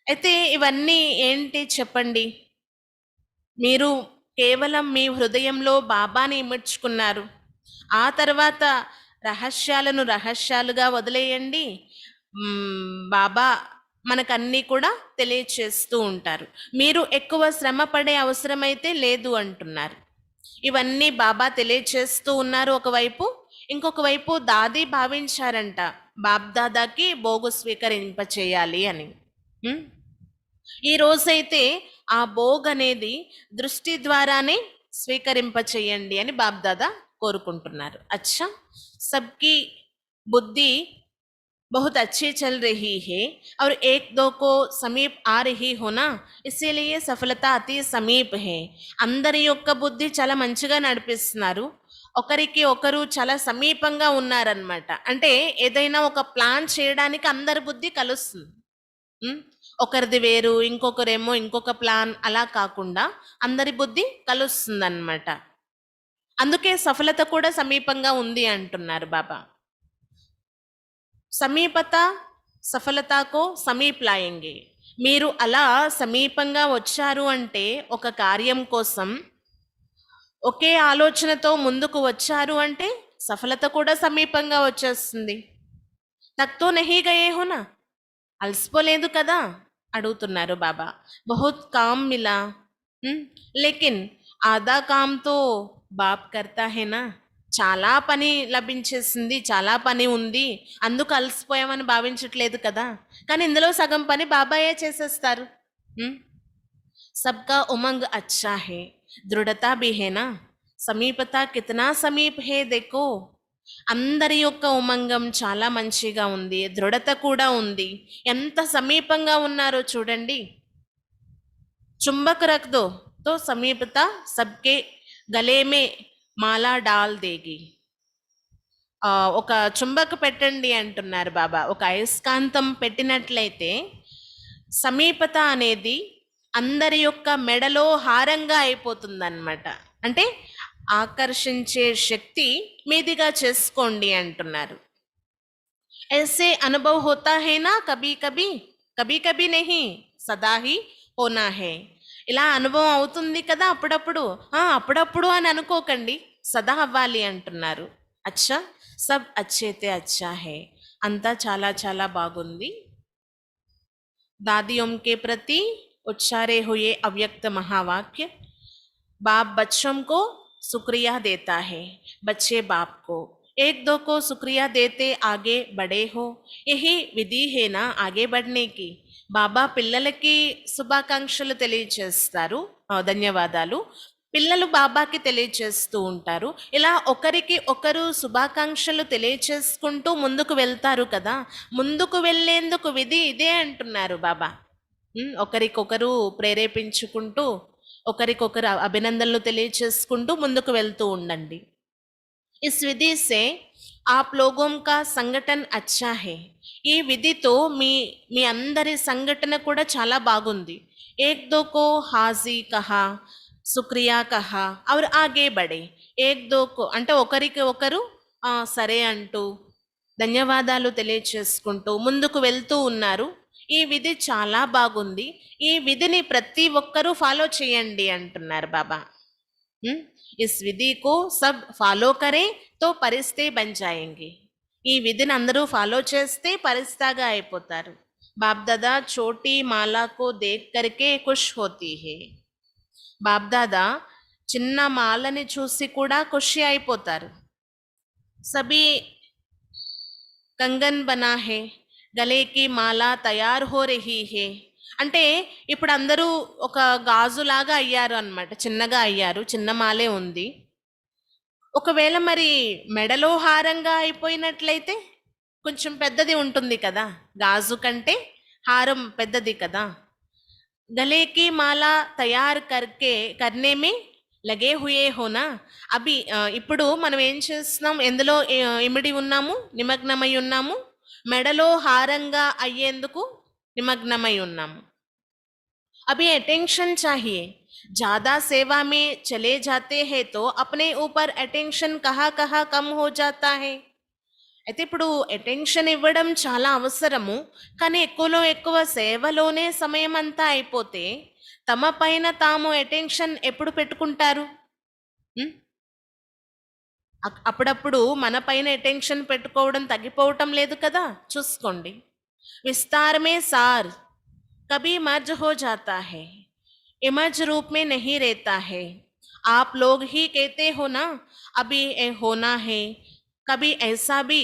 Speaker 1: అయితే ఇవన్నీ ఏంటి చెప్పండి. మీరు కేవలం మీ హృదయంలో బాబాని ఇమర్చుకున్నారు. ఆ తర్వాత రహస్యాలను రహస్యాలుగా వదిలేయండి. బాబా మనకన్నీ కూడా తెలియచేస్తూ ఉంటారు. మీరు ఎక్కువ శ్రమ పడే అవసరమైతే లేదు అంటున్నారు. ఇవన్నీ బాబా తెలియచేస్తూ ఉన్నారు ఒకవైపు. ఇంకొక వైపు దాది భావించారంట బాబ్దాదాకి భోగు స్వీకరింప చేయాలి అని. ఉమ్. ఈ రోజైతే ఆ భోగ్ అనేది దృష్టి ద్వారానే స్వీకరింప చేయండి అని బాబ్దాదా కోరుకుంటున్నారు. అచ్చా, సబ్కి बुद्धि बहुत अच्छी चल रही है और एक दो को समीप आ रही हो ना, इसीलिए సఫలత అతి సమీప్ హే. అందరి యొక్క బుద్ధి చాలా మంచిగా నడిపిస్తున్నారు, ఒకరికి ఒకరు చాలా సమీపంగా ఉన్నారనమాట. అంటే ఏదైనా ఒక ప్లాన్ చేయడానికి అందరి బుద్ధి కలుస్తుంది. ఉమ్, ఒకరిది వేరు, ఇంకొకరేమో ఇంకొక ప్లాన్, అలా కాకుండా అందరి బుద్ధి కలుస్తుంది అనమాట. అందుకే సఫలత కూడా సమీపంగా ఉంది అంటున్నారు బాబా. సమీపత సఫలతకు సమీప్ లాయంగే. మీరు అలా సమీపంగా వచ్చారు అంటే ఒక కార్యం కోసం ఒకే ఆలోచనతో ముందుకు వచ్చారు అంటే సఫలత కూడా సమీపంగా వచ్చేస్తుంది. తక్తో నహీ గయే హోనా, అలసిపోలేదు కదా అడుగుతున్నారు బాబా. బహుత్ కామ్ మిలా, లేకిన్ ఆదా కామ్ తో బాప్ కర్తా హేనా. చాలా పని లభించేసింది, చాలా పని ఉంది, అందుకు అలసిపోయామని భావించట్లేదు కదా. కానీ ఇందులో సగం పని బాబాయే చేసేస్తారు. సబ్కా ఉమంగ్ అచ్చా హే, దృఢత భీ హేనా, సమీపత కితనా సమీప్ హే దేకో. అందరి యొక్క ఉమంగం చాలా మంచిగా ఉంది, దృఢత కూడా ఉంది, ఎంత సమీపంగా ఉన్నారో చూడండి. చుంబక్ రఖ్ దో తో సమీపత సబ్కే గలే మే మాలా డాల్ దేగి. ఒక చుంబక పెట్టండి అంటున్నారు బాబా. ఒక అయస్కాంతం పెట్టినట్లయితే సమీపత అనేది అందరి యొక్క మెడలో హారంగా అయిపోతుందన్నమాట. అంటే ఆకర్షించే శక్తి మీదిగా చేసుకోండి అంటున్నారు. ऐसे अनुभव होता है ना कभी कभी, कभी कभी नहीं, సదా హీ హోనా హే. ఇలా అనుభవం అవుతుంది కదా అప్పుడప్పుడు. అప్పుడప్పుడు అని అనుకోకండి, సదా అవ్వాలి అంటున్నారు. అచ్చా, సబ్ అచ్చేతే అచ్చా హే, అంతా చాలా చాలా బాగుంది. दादियों के प्रति उच्चारे हुए अव्यक्त महावाक्य. बाप बच्चों को शुक्रिया देता है, बच्चे बाप को. एक दो को शुक्रिया देते आगे बड़े हो, यही विधि है ना आगे बढ़ने की. బాబా పిల్లలకి శుభాకాంక్షలు తెలియచేస్తారు, ధన్యవాదాలు. పిల్లలు బాబాకి తెలియచేస్తూ ఉంటారు. ఇలా ఒకరికి ఒకరు శుభాకాంక్షలు తెలియచేసుకుంటూ ముందుకు వెళ్తారు కదా. ముందుకు వెళ్ళేందుకు విధి ఇదే అంటున్నారు బాబా. ఒకరికొకరు ప్రేరేపించుకుంటూ, ఒకరికొకరు అభినందనలు తెలియచేసుకుంటూ ముందుకు వెళ్తూ ఉండండి. इस विधि से आप लोगों का संगठन अच्छा है. ఈ విధితో మీ అందరి సంఘటన కూడా చాలా బాగుంది. ఏక్ దో కో హాజీ కహా, శుక్రియా కహా और ఆగే బడే. ఏక్ దో కో అంటే ఒకరికి ఒకరు సరే అంటూ ధన్యవాదాలు తెలియచేసుకుంటూ ముందుకు వెళ్తూ ఉన్నారు. ఈ విధి చాలా బాగుంది, ఈ విధిని ప్రతి ఒక్కరూ ఫాలో చేయండి అంటున్నారు బాబా. इस विधि को सब फॉलो करें तो परिस्ते बन जाएंगे. ఈ విధిని అందరూ ఫాలో చేస్తే పరిస్తాగా అయిపోతారు. బాప్దాదా చోటీ మాలాకు దేఖ్ కర్కే ఖుష్ హోతీ హే. బాప్దాదా చిన్న మాలని చూసి కూడా ఖుషి అయిపోతారు. సభీ కంగన్ బనా హే, గలేకి మాలా తయారు హో రహీ హే. అంటే ఇప్పుడు అందరూ ఒక గాజులాగా అయ్యారు అన్నమాట, చిన్నగా అయ్యారు, చిన్న మాలే ఉంది. ఒకవేళ మరి మెడలో హారంగా అయిపోయినట్లయితే కొంచెం పెద్దది ఉంటుంది కదా, గాజు కంటే హారం పెద్దది కదా. గలేకి మాలా తయారు కర్నే మే లగే హుయే హోనా. అభి ఇప్పుడు మనం ఏం చేస్తున్నాం, ఎందులో ఇమిడి ఉన్నాము, నిమగ్నమై ఉన్నాము, మెడలో హారంగా అయ్యేందుకు నిమగ్నమై ఉన్నాము. अभी अटेंशन चाहिए. ज़्यादा सेवा में चले जाते हैं तो अपने ऊपर अटेंशन कहाँ कहाँ कम हो जाता है. అయితే ఇప్పుడు అటెన్షన్ ఇవ్వడం చాలా అవసరము, కానీ ఎక్కువలో ఎక్కువ సేవలోనే సమయం అంతా అయిపోతే తమ పైన తాము అటెన్షన్ ఎప్పుడు పెట్టుకుంటారు? అప్పుడప్పుడు మన పైన అటెన్షన్ పెట్టుకోవడం తగ్గిపోవటం లేదు కదా, చూసుకోండి. విస్తారమే సార్ कभी मर्ज हो जाता है, इमर्ज रूप में नहीं रहता है. आप लोग ही कहते हो ना अभी होना है, कभी ऐसा भी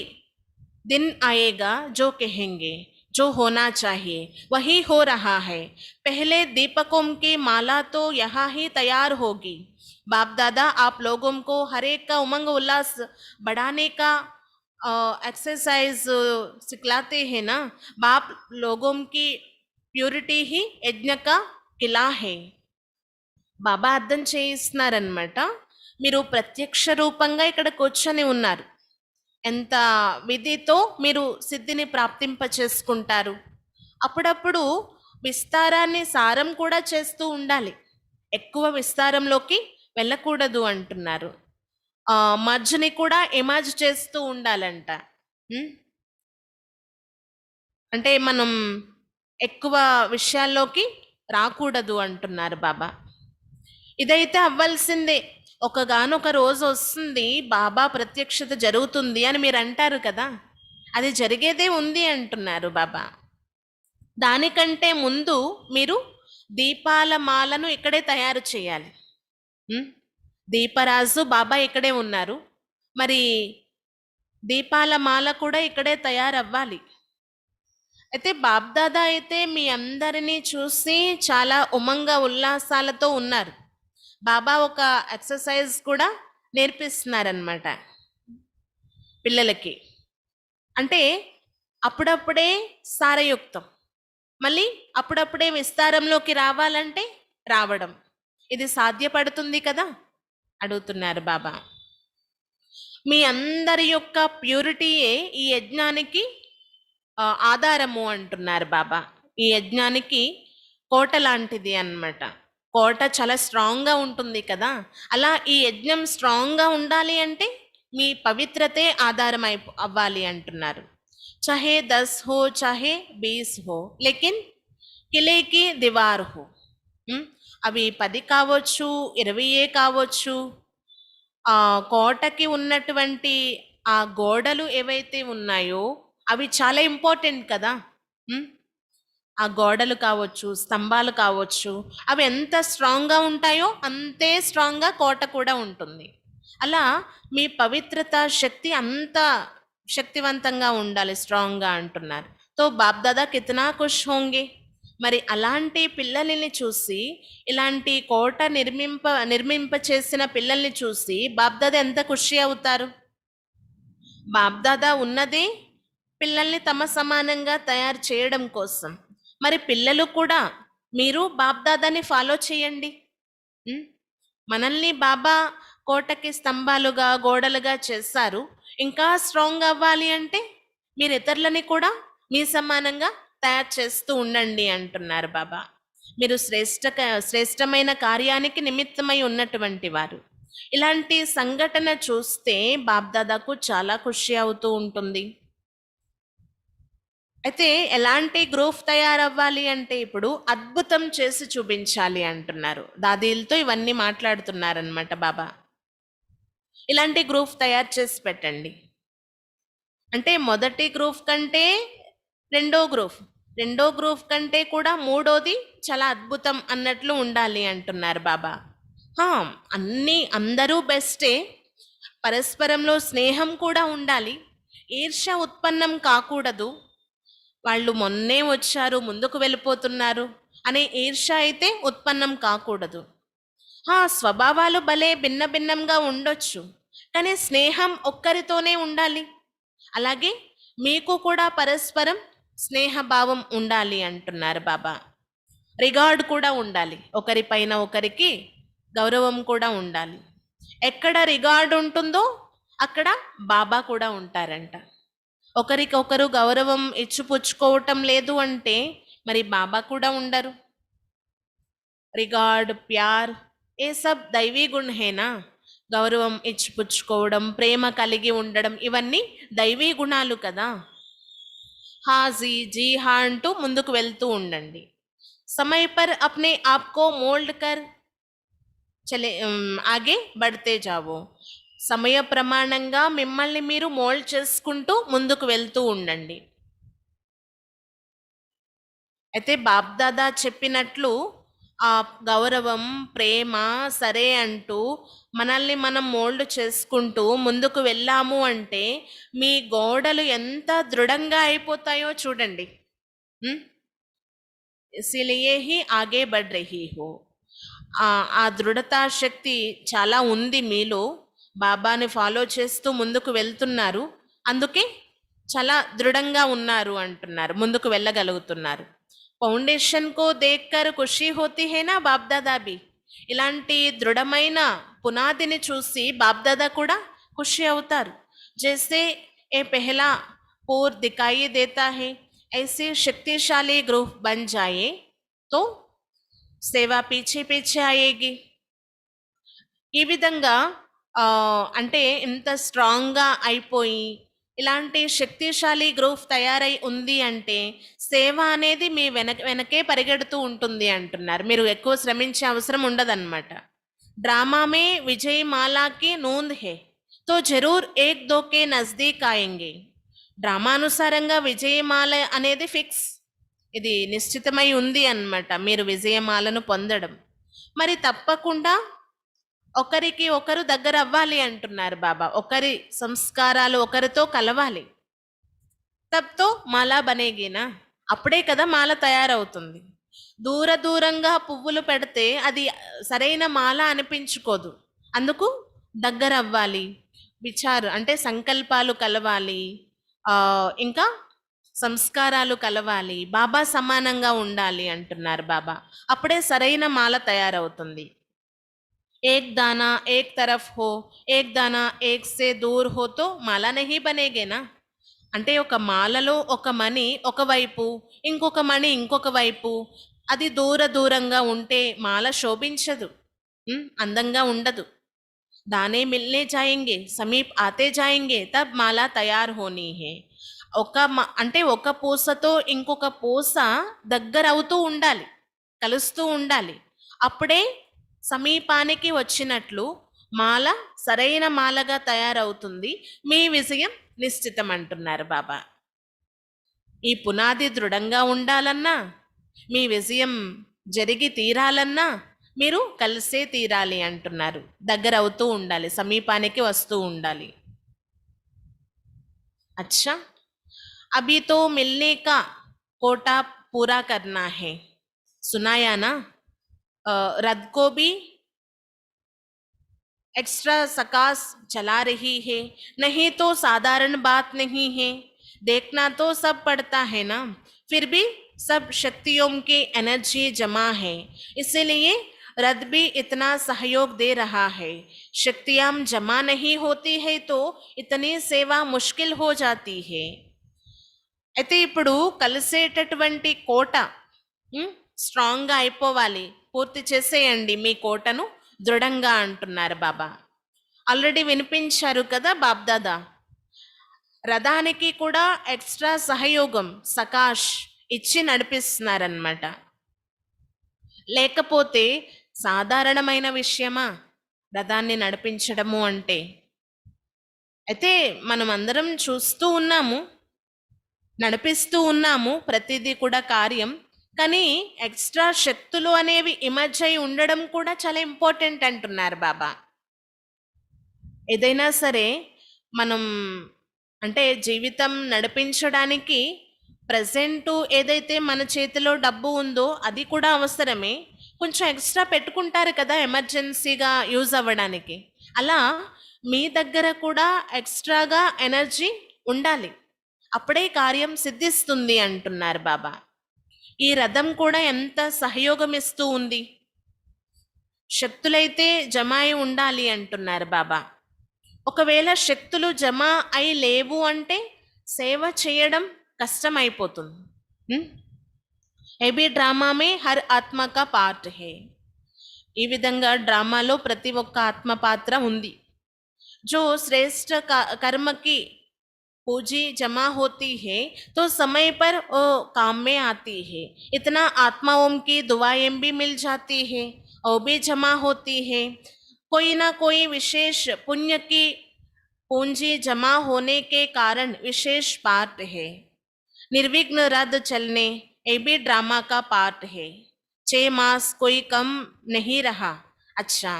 Speaker 1: दिन आएगा जो कहेंगे जो होना चाहिए वही हो रहा है, पहले दीपकों की माला तो यहाँ ही तैयार होगी। बाप दादा आप लोगों को हर एक का उमंग उल्लास बढ़ाने का एक्सरसाइज सिखलाते हैं ना। बाप लोगों की ప్యూరిటీ ही యజ్ఞ का किला है। బాబా అర్థం చేయిస్తున్నారనమాట, మీరు ప్రత్యక్ష రూపంగా ఇక్కడ కూర్చొని ఉన్నారు, ఎంత విధితో మీరు సిద్ధిని ప్రాప్తింప చేసుకుంటారు. అప్పుడప్పుడు విస్తారాన్ని సారం కూడా చేస్తూ ఉండాలి, ఎక్కువ విస్తారంలోకి వెళ్ళకూడదు అంటున్నారు. మర్జ్ని కూడా ఎమాజ్ చేస్తూ ఉండాలంట. అంటే మనం ఎక్కువ విషయాల్లోకి రాకూడదు అంటున్నారు బాబా. ఇదైతే అవ్వాల్సిందే, ఒకగానొక రోజు వస్తుంది బాబా ప్రత్యక్షత జరుగుతుంది అని మీరు అంటారు కదా, అది జరిగేదే ఉంది అంటున్నారు బాబా. దానికంటే ముందు మీరు దీపాల మాలను ఇక్కడే తయారు చేయాలి. దీపరాజు బాబా ఇక్కడే ఉన్నారు, మరి దీపాల మాల కూడా ఇక్కడే తయారవ్వాలి. అయితే బాబ్దాదా అయితే మీ అందరినీ చూసి చాలా ఉమంగ ఉల్లాసాలతో ఉన్నారు. బాబా ఒక ఎక్సర్సైజ్ కూడా నేర్పిస్తున్నారనమాట పిల్లలకి. అంటే అప్పుడప్పుడే సారయుక్తం, మళ్ళీ అప్పుడప్పుడే విస్తారంలోకి రావాలంటే రావడం, ఇది సాధ్యపడుతుంది కదా అడుగుతున్నారు బాబా. మీ అందరి యొక్క ప్యూరిటీయే ఈ యజ్ఞానికి ఆధారము అంటున్నారు బాబా. ఈ యజ్ఞానికి కోట లాంటిది అన్నమాట. కోట చాలా స్ట్రాంగ్గా ఉంటుంది కదా, అలా ఈ యజ్ఞం స్ట్రాంగ్గా ఉండాలి అంటే మీ పవిత్రతే ఆధారం అవ్వాలి అంటున్నారు. చాహే 10 హో చాహే 20 హో లేకిన్ కిలేకి దివార్ హో. అవి 10 కావచ్చు 20 కావచ్చు, కోటకి ఉన్నటువంటి ఆ గోడలు ఏవైతే ఉన్నాయో అవి చాలా ఇంపార్టెంట్ కదా. ఆ గోడలు కావచ్చు స్తంభాలు కావచ్చు, అవి ఎంత స్ట్రాంగ్గా ఉంటాయో అంతే స్ట్రాంగ్గా కోట కూడా ఉంటుంది. అలా మీ పవిత్రత శక్తి అంత శక్తివంతంగా ఉండాలి, స్ట్రాంగ్గా అంటున్నారు. తో బాప్దాదా కితనా ఖుష్ హోంగే. మరి అలాంటి పిల్లల్ని చూసి, ఇలాంటి కోట నిర్మింప చేసిన పిల్లల్ని చూసి బాప్దాదా ఎంత ఖుషి అవుతారు. బాప్దాదా ఉన్నదే పిల్లల్ని తమ సమానంగా తయారు చేయడం కోసం. మరి పిల్లలు కూడా మీరు బాప్దాదాని ఫాలో చేయండి. మనల్ని బాబా కోటకి స్తంభాలుగా గోడలుగా చేశారు, ఇంకా స్ట్రాంగ్ అవ్వాలి అంటే మీరు ఇతరులని కూడా మీ సమానంగా తయారు చేస్తూ ఉండండి అంటున్నారు బాబా. మీరు శ్రేష్టమైన కార్యానికి నిమిత్తమై ఉన్నటువంటి వారు. ఇలాంటి సంఘటన చూస్తే బాప్దాదాకు చాలా ఖుషి అవుతూ ఉంటుంది. అయితే ఎలాంటి గ్రూప్ తయారవ్వాలి అంటే ఇప్పుడు అద్భుతం చేసి చూపించాలి అంటున్నారు. దాదీలతో ఇవన్నీ మాట్లాడుతున్నారనమాట బాబా. ఇలాంటి గ్రూప్ తయారు చేసి పెట్టండి అంటే మొదటి గ్రూప్ కంటే రెండో గ్రూప్ కంటే కూడా మూడోది చాలా అద్భుతం అన్నట్లు ఉండాలి అంటున్నారు బాబా. అందరూ బెస్టే, పరస్పరంలో స్నేహం కూడా ఉండాలి, ఈర్ష్య ఉత్పన్నం కాకూడదు. వాళ్ళు మొన్నే వచ్చారు ముందుకు వెళ్ళిపోతున్నారు అనే ఈర్ష్య అయితే ఉత్పన్నం కాకూడదు. స్వభావాలు భలే భిన్న భిన్నంగా ఉండొచ్చు, కానీ స్నేహం ఒక్కరితోనే ఉండాలి. అలాగే మీకు కూడా పరస్పరం స్నేహభావం ఉండాలి అంటున్నారు బాబా. రిగార్డ్ కూడా ఉండాలి, ఒకరిపైన ఒకరికి గౌరవం కూడా ఉండాలి. ఎక్కడ రిగార్డ్ ఉంటుందో అక్కడ బాబా కూడా ఉంటారంట. ఒకరికొకరు గౌరవం ఇచ్చిపుచ్చుకోవటం లేదు అంటే మరి బాబా కూడా ఉండరు. రిగార్డ్ ప్యార్ ఏ సబ్ దైవీ గుణ్ హేనా. గౌరవం ఇచ్చిపుచ్చుకోవడం, ప్రేమ కలిగి ఉండడం, ఇవన్నీ దైవీ గుణాలు కదా. హాజీ జీ హా అంటూ ముందుకు వెళ్తూ ఉండండి. समय पर अपने आप को मोल्ड कर చలే ఆగే బడితే జావో. సమయ ప్రమాణంగా మిమ్మల్ని మీరు మోల్డ్ చేసుకుంటూ ముందుకు వెళ్తూ ఉండండి. అయితే బాప్దాదా చెప్పినట్లు ఆ గౌరవం, ప్రేమ సరే అంటూ మనల్ని మనం మోల్డ్ చేసుకుంటూ ముందుకు వెళ్ళాము అంటే మీ గోడలు ఎంత దృఢంగా అయిపోతాయో చూడండి. ఉమ్, ఇసిలియే హీ ఆగే బడ్ రహీ హో. ఆ దృఢతా శక్తి చాలా ఉంది మీలో. బాబాని ఫాలో చేస్తూ ముందుకు వెళ్తున్నారు, అందుకే చాలా దృఢంగా ఉన్నారు అంటున్నారు, ముందుకు వెళ్ళగలుగుతున్నారు. ఫౌండేషన్ కో దేక్కర్ ఖుషి హోతీ హే నా బాప్దాదా బి. ఇలాంటి దృఢమైన పునాదిని చూసి బాప్దాదా కూడా ఖుషి అవుతారు. జైసే ఏ పెహలా పోర్ దికాయి దేతా హే, ऐसे शक्तिशाली ग्रुप बन जाए तो సేవ పీచే పీచే ఆయేగి. ఈ విధంగా అంటే ఇంత స్ట్రాంగ్గా అయిపోయి ఇలాంటి శక్తిశాలి గ్రూప్ తయారై ఉంది అంటే సేవ అనేది మీ వెనకే పరిగెడుతూ ఉంటుంది అంటున్నారు. మీరు ఎక్కువ శ్రమించే అవసరం ఉండదన్నమాట. డ్రామా మే విజయ్ మాలాకి నూంద్ హే తో జరూర్ ఏక్ దో కే నజ్దీక్ ఆయేంగే. డ్రామానుసారంగా విజయమాల అనేది ఫిక్స్, ఇది నిశ్చితమై ఉంది అన్నమాట, మీరు విజయమాలను పొందడం. మరి తప్పకుండా ఒకరికి ఒకరు దగ్గర అవ్వాలి అంటున్నారు బాబా. ఒకరి సంస్కారాలు ఒకరితో కలవాలి. తబ్తో మాల బనేగినా, అప్పుడే కదా మాల తయారవుతుంది. దూర దూరంగా పువ్వులు పెడితే అది సరైన మాల అనిపించుకోదు. అందుకు దగ్గర అవ్వాలి. విచారు అంటే సంకల్పాలు కలవాలి, ఇంకా సంస్కారాలు కలవాలి, బాబా సమానంగా ఉండాలి అంటున్నారు బాబా. అప్పుడే సరైన మాల తయారవుతుంది. ఏక్ దానా ఏక్ తరఫ్ హో, ఏక్ దానా ఏక్ సే దూర్ హో తో మాల నహీ బనేగేనా. అంటే ఒక మాలలో ఒక మణి ఒకవైపు, ఇంకొక మణి ఇంకొక వైపు, అది దూరంగా ఉంటే మాల శోభించదు, అందంగా ఉండదు. దానే మిల్నే జాయింగే సమీప్ ఆతే జాయింగే తబ్ మాలా తయారు హోనీ హే. అంటే ఒక పూసతో ఇంకొక పూస దగ్గర అవుతూ ఉండాలి, కలుస్తూ ఉండాలి. అప్పుడే సమీపానికి వచ్చినట్లు మాల సరైన మాలగా తయారవుతుంది. మీ విజయం నిశ్చితం అంటున్నారు బాబా. ఈ పునాది దృఢంగా ఉండాలన్నా, మీ విజయం జరిగి తీరాలన్నా మీరు కలిసే తీరాలి అంటున్నారు. దగ్గర అవుతూ ఉండాలి, సమీపానికి వస్తూ ఉండాలి. अच्छा, अभी तो मिलने का कोटा पूरा करना है, सुनाया ना. रथ को भी एक्स्ट्रा सकाश चला रही है, नहीं तो साधारण बात नहीं है. देखना तो सब पड़ता है ना, फिर भी सब शक्तियों की एनर्जी जमा है, इसीलिए रथ भी इतना सहयोग दे रहा है. शक्तियां जमा नहीं होती है तो इतनी सेवा मुश्किल हो जाती है. అయితే ఇప్పుడు కలిసేటటువంటి కోట స్ట్రాంగ్గా అయిపోవాలి, పూర్తి చేసేయండి మీ కోటను దృఢంగా అంటున్నారు బాబా. ఆల్రెడీ వినిపించారు కదా బాబ్దాదా. రథానికి కూడా ఎక్స్ట్రా సహయోగం సకాష్ ఇచ్చి నడిపిస్తున్నారన్నమాట. లేకపోతే సాధారణమైన విషయమా రథాన్ని నడిపించడము అంటే? అయితే మనం అందరం చూస్తూ ఉన్నాము, నడిపిస్తూ ఉన్నాము ప్రతిదీ కూడా కార్యం. కానీ ఎక్స్ట్రా శక్తులు అనేవి ఇమర్జ్ అయి ఉండడం కూడా చాలా ఇంపార్టెంట్ అంటున్నారు బాబా. ఏదైనా సరే మనం అంటే జీవితం నడిపించడానికి ప్రజెంట్ ఏదైతే మన చేతిలో డబ్బు ఉందో అది కూడా అవసరమే, కొంచెం ఎక్స్ట్రా పెట్టుకుంటారు కదా ఎమర్జెన్సీగా యూజ్ అవ్వడానికి. అలా మీ దగ్గర కూడా ఎక్స్ట్రాగా ఎనర్జీ ఉండాలి, అప్పుడే కార్యం సిద్ధిస్తుంది అంటున్నారు బాబా. ఈ రథం కూడా ఎంత సహయోగం ఇస్తూ ఉంది. శక్తులైతే జమ అయి ఉండాలి అంటున్నారు బాబా. ఒకవేళ శక్తులు జమ అయి లేవు అంటే సేవ చేయడం కష్టమైపోతుంది. ఏబీ డ్రామామే హర్ ఆత్మక పార్ట్ హే. ఈ విధంగా డ్రామాలో ప్రతి ఒక్క ఆత్మ పాత్ర ఉంది. జో శ్రేష్ఠ కర్మకి पूंजी जमा होती है तो समय पर वो काम में आती है. इतना आत्माओं की दुआएं भी मिल जाती है और भी जमा होती है. कोई ना कोई विशेष पुण्य की पूंजी जमा होने के कारण विशेष पार्ट है. निर्विघ्न रथ चलने ये भी ड्रामा का पार्ट है. 6 मास कोई कम नहीं रहा. अच्छा,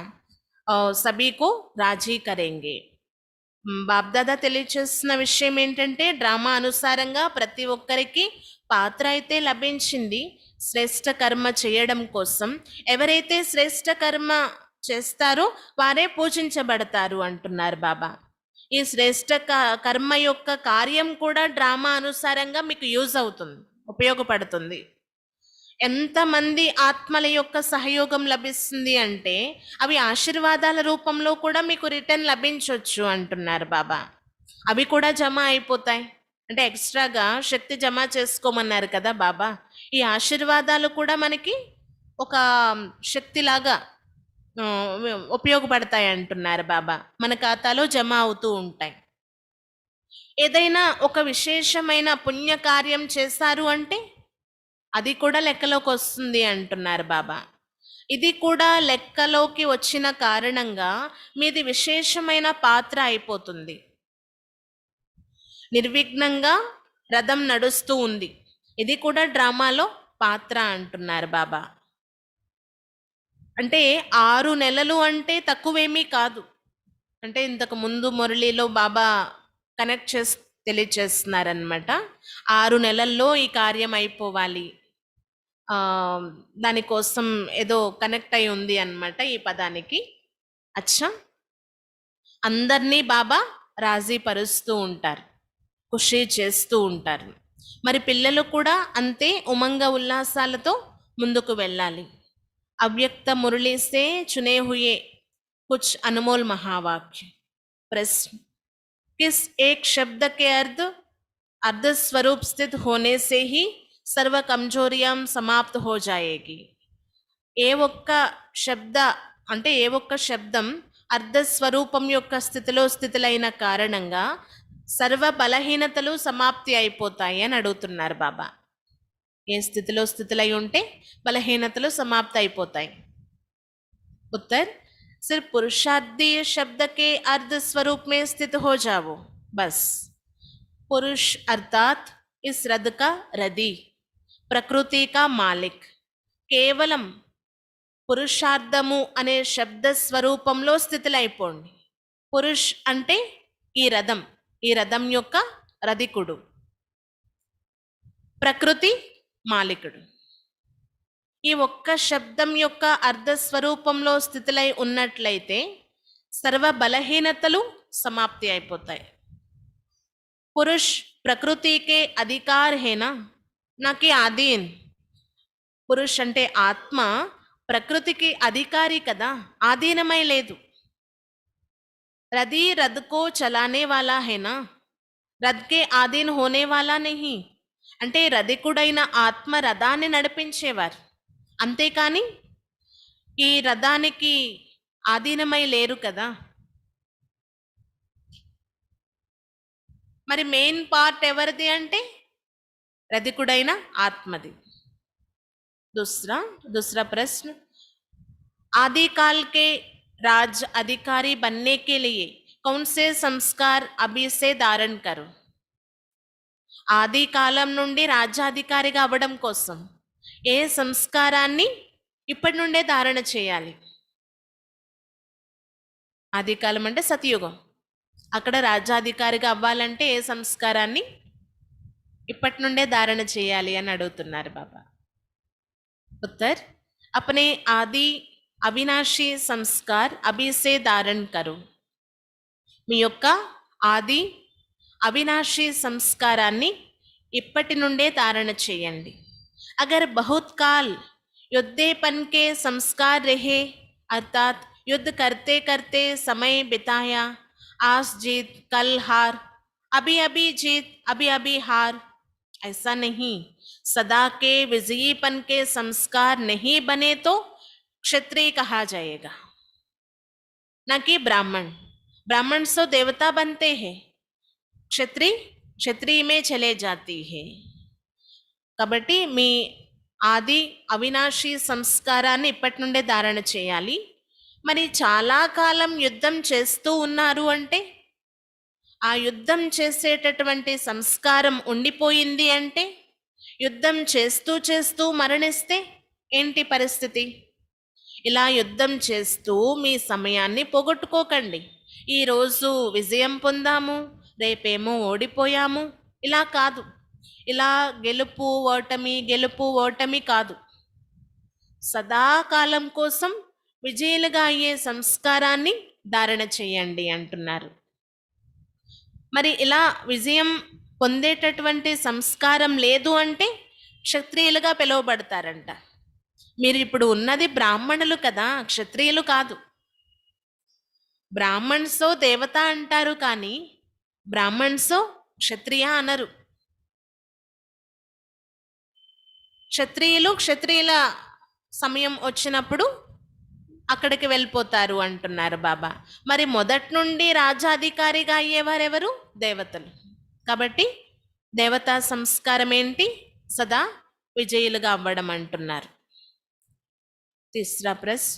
Speaker 1: सभी को రాజీ కరేంగే. బాబ్దాదా తెలియచేస్తున్న విషయం ఏంటంటే డ్రామా అనుసారంగా ప్రతి ఒక్కరికి పాత్ర అయితే లభించింది శ్రేష్ట కర్మ చేయడం కోసం. ఎవరైతే శ్రేష్ట కర్మ చేస్తారో వారే పూజించబడతారు అంటున్నారు బాబా. ఈ శ్రేష్ట కర్మ యొక్క కార్యం కూడా డ్రామా అనుసారంగా మీకు యూజ్ అవుతుంది, ఉపయోగపడుతుంది. ఎంతమంది ఆత్మల యొక్క సహయోగం లభిస్తుంది అంటే అవి ఆశీర్వాదాల రూపంలో కూడా మీకు రిటర్న్ లభించవచ్చు అంటున్నారు బాబా. అవి కూడా జమ అయిపోతాయి. అంటే ఎక్స్ట్రాగా శక్తి జమ చేసుకోమన్నారు కదా బాబా. ఈ ఆశీర్వాదాలు కూడా మనకి ఒక శక్తిలాగా ఉపయోగపడతాయి అంటున్నారు బాబా. మన ఖాతాలో జమ అవుతూ ఉంటాయి. ఏదైనా ఒక విశేషమైన పుణ్యకార్యం చేశారు అంటే అది కూడా లెక్కలోకి వస్తుంది అంటున్నారు బాబా. ఇది కూడా లెక్కలోకి వచ్చిన కారణంగా మీది విశేషమైన పాత్ర అయిపోతుంది. నిర్విఘ్నంగా రథం నడుస్తూ ఉంది. ఇది కూడా డ్రామాలో పాత్ర అంటున్నారు బాబా. అంటే 6 నెలలు అంటే తక్కువేమీ కాదు. అంటే ఇంతకు ముందు మురళిలో బాబా కనెక్ట్ చేసి తెలియచేస్తున్నారనమాట. 6 నెలల్లో ఈ కార్యం అయిపోవాలి, దానికోసం ఏదో కనెక్ట్ అయి ఉంది అన్నమాట ఈ పదానికి. అచ్చా, అందరినీ బాబా రాజీ పరుస్తూ ఉంటారు, ఖుషి చేస్తూ ఉంటారు. మరి పిల్లలు కూడా అంతే ఉమంగ ఉల్లాసాలతో ముందుకు వెళ్ళాలి. అవ్యక్త మురళి సే చునే హుయే कुछ अनमोल महावाक्य. प्रश्न, किस एक शब्द के अर्ध स्वरूप स्थित होने से ही सर्व कमजोरियां समाप्त हो जाएगी. ఏ ఒక్క శబ్ద అంటే ఏ ఒక్క శబ్దం అర్ధ స్వరూపం యొక్క స్థితిలైన కారణంగా సర్వ బలహీనతలు సమాప్తి అయిపోతాయి అని అడుగుతున్నారు బాబా. ఏ స్థితిలై ఉంటే బలహీనతలు సమాప్తి అయిపోతాయి. उत्तर, सिर्फ पुरुषार्थी शब्द के अर्ध स्वरूप में स्थित हो जाओ बस. पुरुष अर्थात इस रथ का रदी, प्रकृति का मालिक. కేవలం పురుషార్థము అనే శబ్ద స్వరూపంలో స్థితిలైపోండి. పురుష్ అంటే ఈ రథం యొక్క రధికుడు, ప్రకృతి మాలికుడు. ఈ ఒక్క శబ్దం యొక్క అర్ధ స్వరూపంలో స్థితిలై ఉన్నట్లయితే సర్వ బలహీనతలు సమాప్తి అయిపోతాయి. పురుష్ ప్రకృతికే అధికార్ హేనా, నాకి ఆధీన్. పురుష్ అంటే ఆత్మ ప్రకృతికి అధికారి కదా, ఆధీనమై లేదు. రథీ రథ్కో చలానే వాలా హేనా, రథ్కే ఆధీన్ హోనే వాలా నహీ. అంటే రధికుడైన ఆత్మ రథాన్ని నడిపించేవారు, అంతేకాని ఈ రథానికి ఆధీనమై లేరు కదా. మరి మెయిన్ పార్ట్ ఎవరిది అంటే రధికుడైన ఆత్మది. दूसरा प्रश्न, आदिकाल के राज अधिकारी बनने के लिए कौन से संस्कार अभी से धारण करो. ఆది కాలం నుండి రాజ్యాధికారిగా అవ్వడం కోసం ఏ సంస్కారాన్ని ఇప్పటి నుండే ధారణ చేయాలి. ఆది కాలం అంటే సతయుగం, అక్కడ రాజ్యాధికారిగా అవ్వాలంటే ఏ సంస్కారాన్ని ఇప్పటి నుండే ధారణ చేయాలి అని అడుగుతున్నారు బాబా. उत्तर, अपने आदि अविनाशी संस्कार अभी से धारण करो. మీ యొక్క ఆది అవినాశీ సంస్కారాన్ని ఇప్పటి నుండే ధారణ చేయండి. अगर बहुत काल युद्धेपन के संस्कार रहे, अर्थात युद्ध करते करते समय बिताया, आज जीत कल हार, अभी अभी जीत अभी अभी हार, ऐसा नहीं. सदा के विजयीपन के संस्कार नहीं बने तो क्षत्रिय कहा जाएगा, न कि ब्राह्मण. ब्राह्मण से देवता बनते हैं, क्षत्रिय में चले जाती है. కాబట్టి మీ ఆది అవినాశీ సంస్కారాన్ని ఇప్పటి నుండే ధారణ చేయాలి. మరి చాలా కాలం యుద్ధం చేస్తూ ఉన్నారు అంటే ఆ యుద్ధం చేసేటటువంటి సంస్కారం ఉండిపోయింది అంటే, యుద్ధం చేస్తూ చేస్తూ మరణిస్తే ఏంటి పరిస్థితి? ఇలా యుద్ధం చేస్తూ మీ సమయాన్ని పోగొట్టుకోకండి. ఈరోజు విజయం పొందాము, రేపేమో ఓడిపోయాము, ఇలా కాదు. ఇలా గెలుపు ఓటమి గెలుపు ఓటమి కాదు. సదాకాలం కోసం విజయులుగా అయ్యే సంస్కారాన్ని ధారణ చేయండి అంటున్నారు. మరి ఇలా విజయం పొందేటటువంటి సంస్కారం లేదు అంటే క్షత్రియులుగా పిలువబడతారంట. మీరు ఇప్పుడు ఉన్నది బ్రాహ్మణులు కదా, క్షత్రియులు కాదు. బ్రాహ్మణ్సో దేవత అంటారు కానీ బ్రాహ్మణ్సో క్షత్రియ అనరు. క్షత్రియుల సమయం వచ్చినప్పుడు అక్కడికి వెళ్ళిపోతారు అంటున్నారు బాబా. మరి మొదటి నుండి రాజాధికారిగా అయ్యేవారెవరు? దేవతలు. కాబట్టి దేవతా సంస్కారం ఏంటి? సదా విజయులుగా అవ్వడం అంటున్నారు. तीसरा प्रश्न,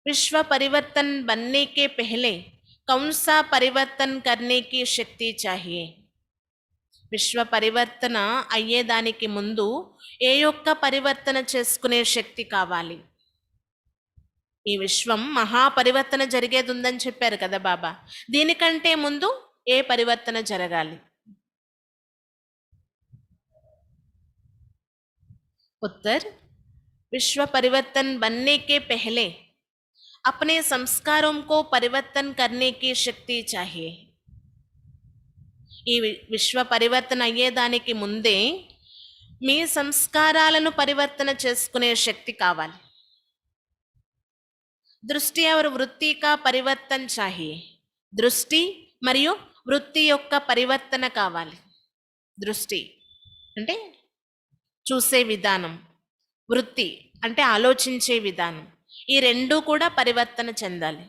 Speaker 1: विश्व परिवर्तन बनने के पहले कौन सा परिवर्तन करने की शक्ति चाहिए? విశ్వ పరివర్తన అయ్యేదానికి ముందు ఏ యొక్క పరివర్తన చేసుకునే శక్తి కావాలి? ఈ విశ్వం మహాపరివర్తన జరిగేది ఉందని చెప్పారు కదా బాబా. దీనికంటే ముందు ఏ పరివర్తన జరగాలి? उत्तर, विश्व परिवर्तन बनने के पहले अपने संस्कारों को परिवर्तन करने की शक्ति चाहिए. ఈ విశ్వ పరివర్తన అయ్యేదానికి ముందే మీ సంస్కారాలను పరివర్తన చేసుకునే శక్తి కావాలి. దృష్టి और వృత్తి का परिवर्तन चाहिए. దృష్టి మరియు వృత్తి యొక్క పరివర్తన కావాలి. దృష్టి అంటే చూసే విధానం, వృత్తి అంటే ఆలోచించే విధానం, ఈ రెండు కూడా పరివర్తన చెందాలి.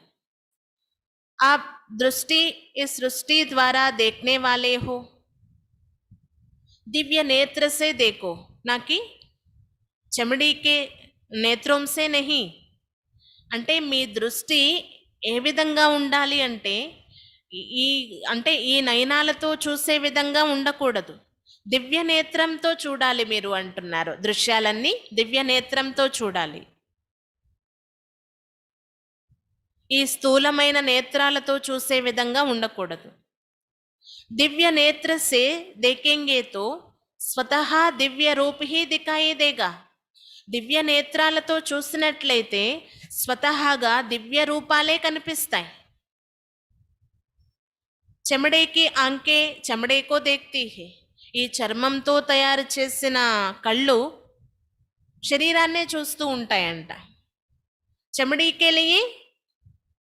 Speaker 1: आप दृष्टि इस सृष्टि द्वारा देखने वाले हो, दिव्य नेत्र से देखो, ना कि चमड़ी के नेत्रों से नहीं. అంటే మీ దృష్టి ఏ విధంగా ఉండాలి అంటే ఈ నయనాలతో చూసే విధంగా ఉండకూడదు, దివ్య నేత్రంతో చూడాలి మీరు అంటున్నారు. దృశ్యాలన్నీ దివ్య నేత్రంతో చూడాలి. ఈ స్థూలమైన నేత్రాలతో చూసే విధంగా ఉండకూడదు. దివ్య నేత్ర సే దేఖేంగే తో స్వతహ దివ్య రూప్ హీ దిఖాయి దేగా. దివ్య నేత్రాలతో చూసినట్లయితే స్వతహాగా దివ్య రూపాలే కనిపిస్తాయి. చెమడేకి ఆంకే చెమడేకో దేఖ్తీ హై. ఈ చర్మంతో తయారు చేసిన కళ్ళు శరీరాన్నే చూస్తూ ఉంటాయంట. చెమడీకే లియే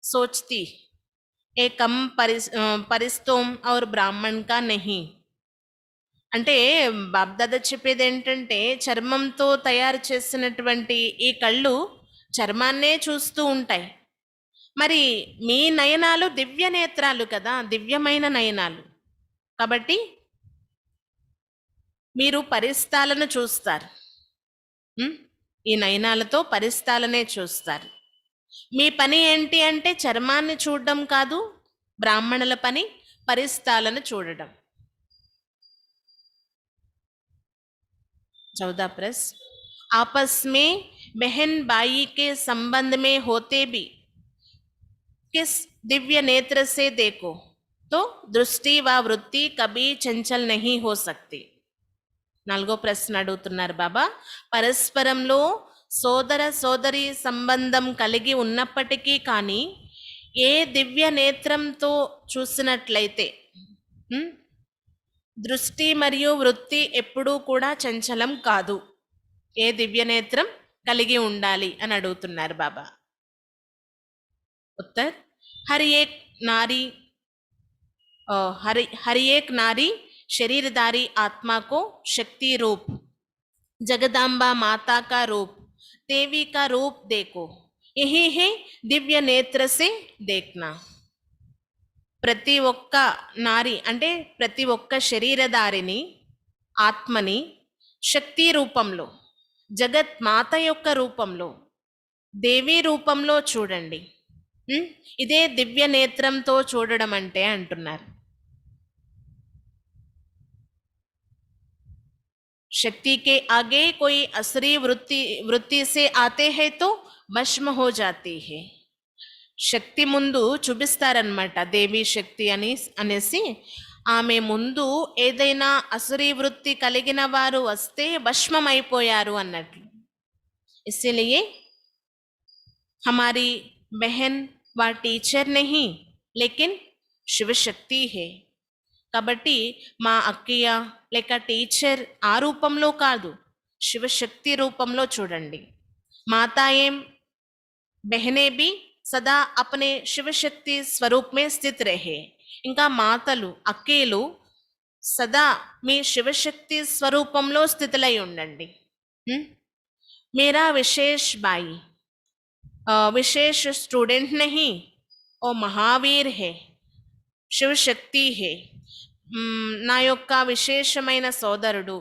Speaker 1: सोचती ఏ కమ్ పరిస్తోం और బ్రాహ్మణ్ కా నహీ. అంటే బాబ్దాదా చెప్పేది ఏంటంటే చర్మంతో తయారు చేసినటువంటి ఈ కళ్ళు చర్మాన్నే చూస్తూ ఉంటాయి. మరి మీ నయనాలు దివ్య నేత్రాలు కదా, దివ్యమైన నయనాలు. కాబట్టి మీరు పరిస్థాలను చూస్తారు. ఈ నయనాలతో పరిస్థాలనే చూస్తారు. మీ పని ఏంటి అంటే చర్మాన్ని చూడడం కాదు, బ్రాహ్మణుల పని పరిస్థాలను చూడడం. 14 प्रश्न, आपस में बहन भाई के संबंध में होते भी किस दिव्य नेत्र से देखो तो दृष्टि व वृत्ति कभी चंचल नहीं हो सकती. 4వ ప్రశ్న అడుగుతున్నారు బాబా. పరస్పరంలో సోదర సోదరి సంబంధం కలిగి ఉన్నప్పటికీ కానీ ఏ దివ్య నేత్రంతో చూసినట్లయితే దృష్టి మరియు వృత్తి ఎప్పుడూ కూడా చంచలం కాదు. ఏ దివ్య నేత్రం కలిగి ఉండాలి అని అడుగుతున్నారు బాబా. ఉత్తర్, హర్ ఏక్ నారీ శరీరధారి ఆత్మా కో శక్తి రూప్, జగదాంబా మాతా కా రూప్, దేవి కా రూప్ దేఖో, యహీ హై దివ్య నేత్ర సే దేఖ్నా. ప్రతి ఒక్క నారి అంటే ప్రతి ఒక్క శరీరధారిని ఆత్మని శక్తి రూపంలో, జగత్ మాత యొక్క రూపంలో, దేవి రూపంలో చూడండి. ఇదే దివ్య నేత్రంతో చూడడం అంటే అంటున్నారు. शक्ति के आगे कोई असुरी वृत्ति से आते हैं तो भस्म हो जाती है. శక్తి ముందు చూపిస్తారనమాట దేవి శక్తి అనేసి. ఆమె ముందు ఏదైనా అసురీ వృత్తి కలిగిన వారు వస్తే భస్మమైపోయారు అన్నట్లు. ఇసిలియే हमारी बहन व टीचर नहीं लेकिन శివశక్తి హే. కాబట్టి మా అక్కయ్య లేక టీచర్ ఆ రూపంలో కాదు, శివశక్తి రూపంలో చూడండి. మాతాయేం బెహనే బి సదా अपने శివశక్తి స్వరూప్ మే స్థిత్ రహే. ఇంకా మాతలు అక్కేలు సదా మీ శివశక్తి స్వరూపంలో స్థితులై ఉండండి. మేరా విశేష్ బాయి विशेष स्टूडेंट नहीं, ओ महावीर है, శివశక్తి హే. నా యొక్క విశేషమైన సోదరుడు,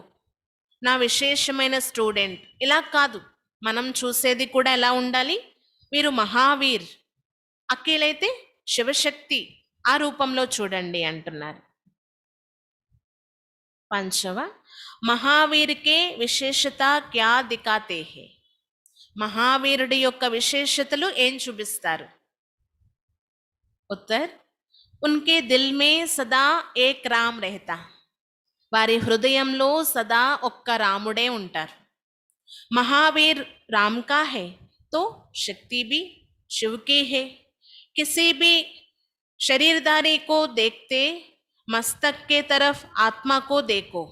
Speaker 1: నా విశేషమైన స్టూడెంట్ ఇలా కాదు. మనం చూసేది కూడా ఎలా ఉండాలి, మీరు మహావీర్, అఖిలైతే శివశక్తి ఆ రూపంలో చూడండి అంటున్నారు. పంచవ మహావీర్కే విశేషత క్యా దికాతే హే. మహావీరుడి యొక్క విశేషతలు ఏం చూపిస్తారు? ఉత్తర్ ఉన్కే దిల్ మే సదా ఏక్ రామ్ రెహతా. వారి హృదయంలో సదా ఒక్క రాముడే ఉంటారు. మహావీర్ రామ్ కా హే తో శక్తి भी शिव की है. किसी भी शरीरधारी को देखते मस्तक के तरफ आत्मा को देखो.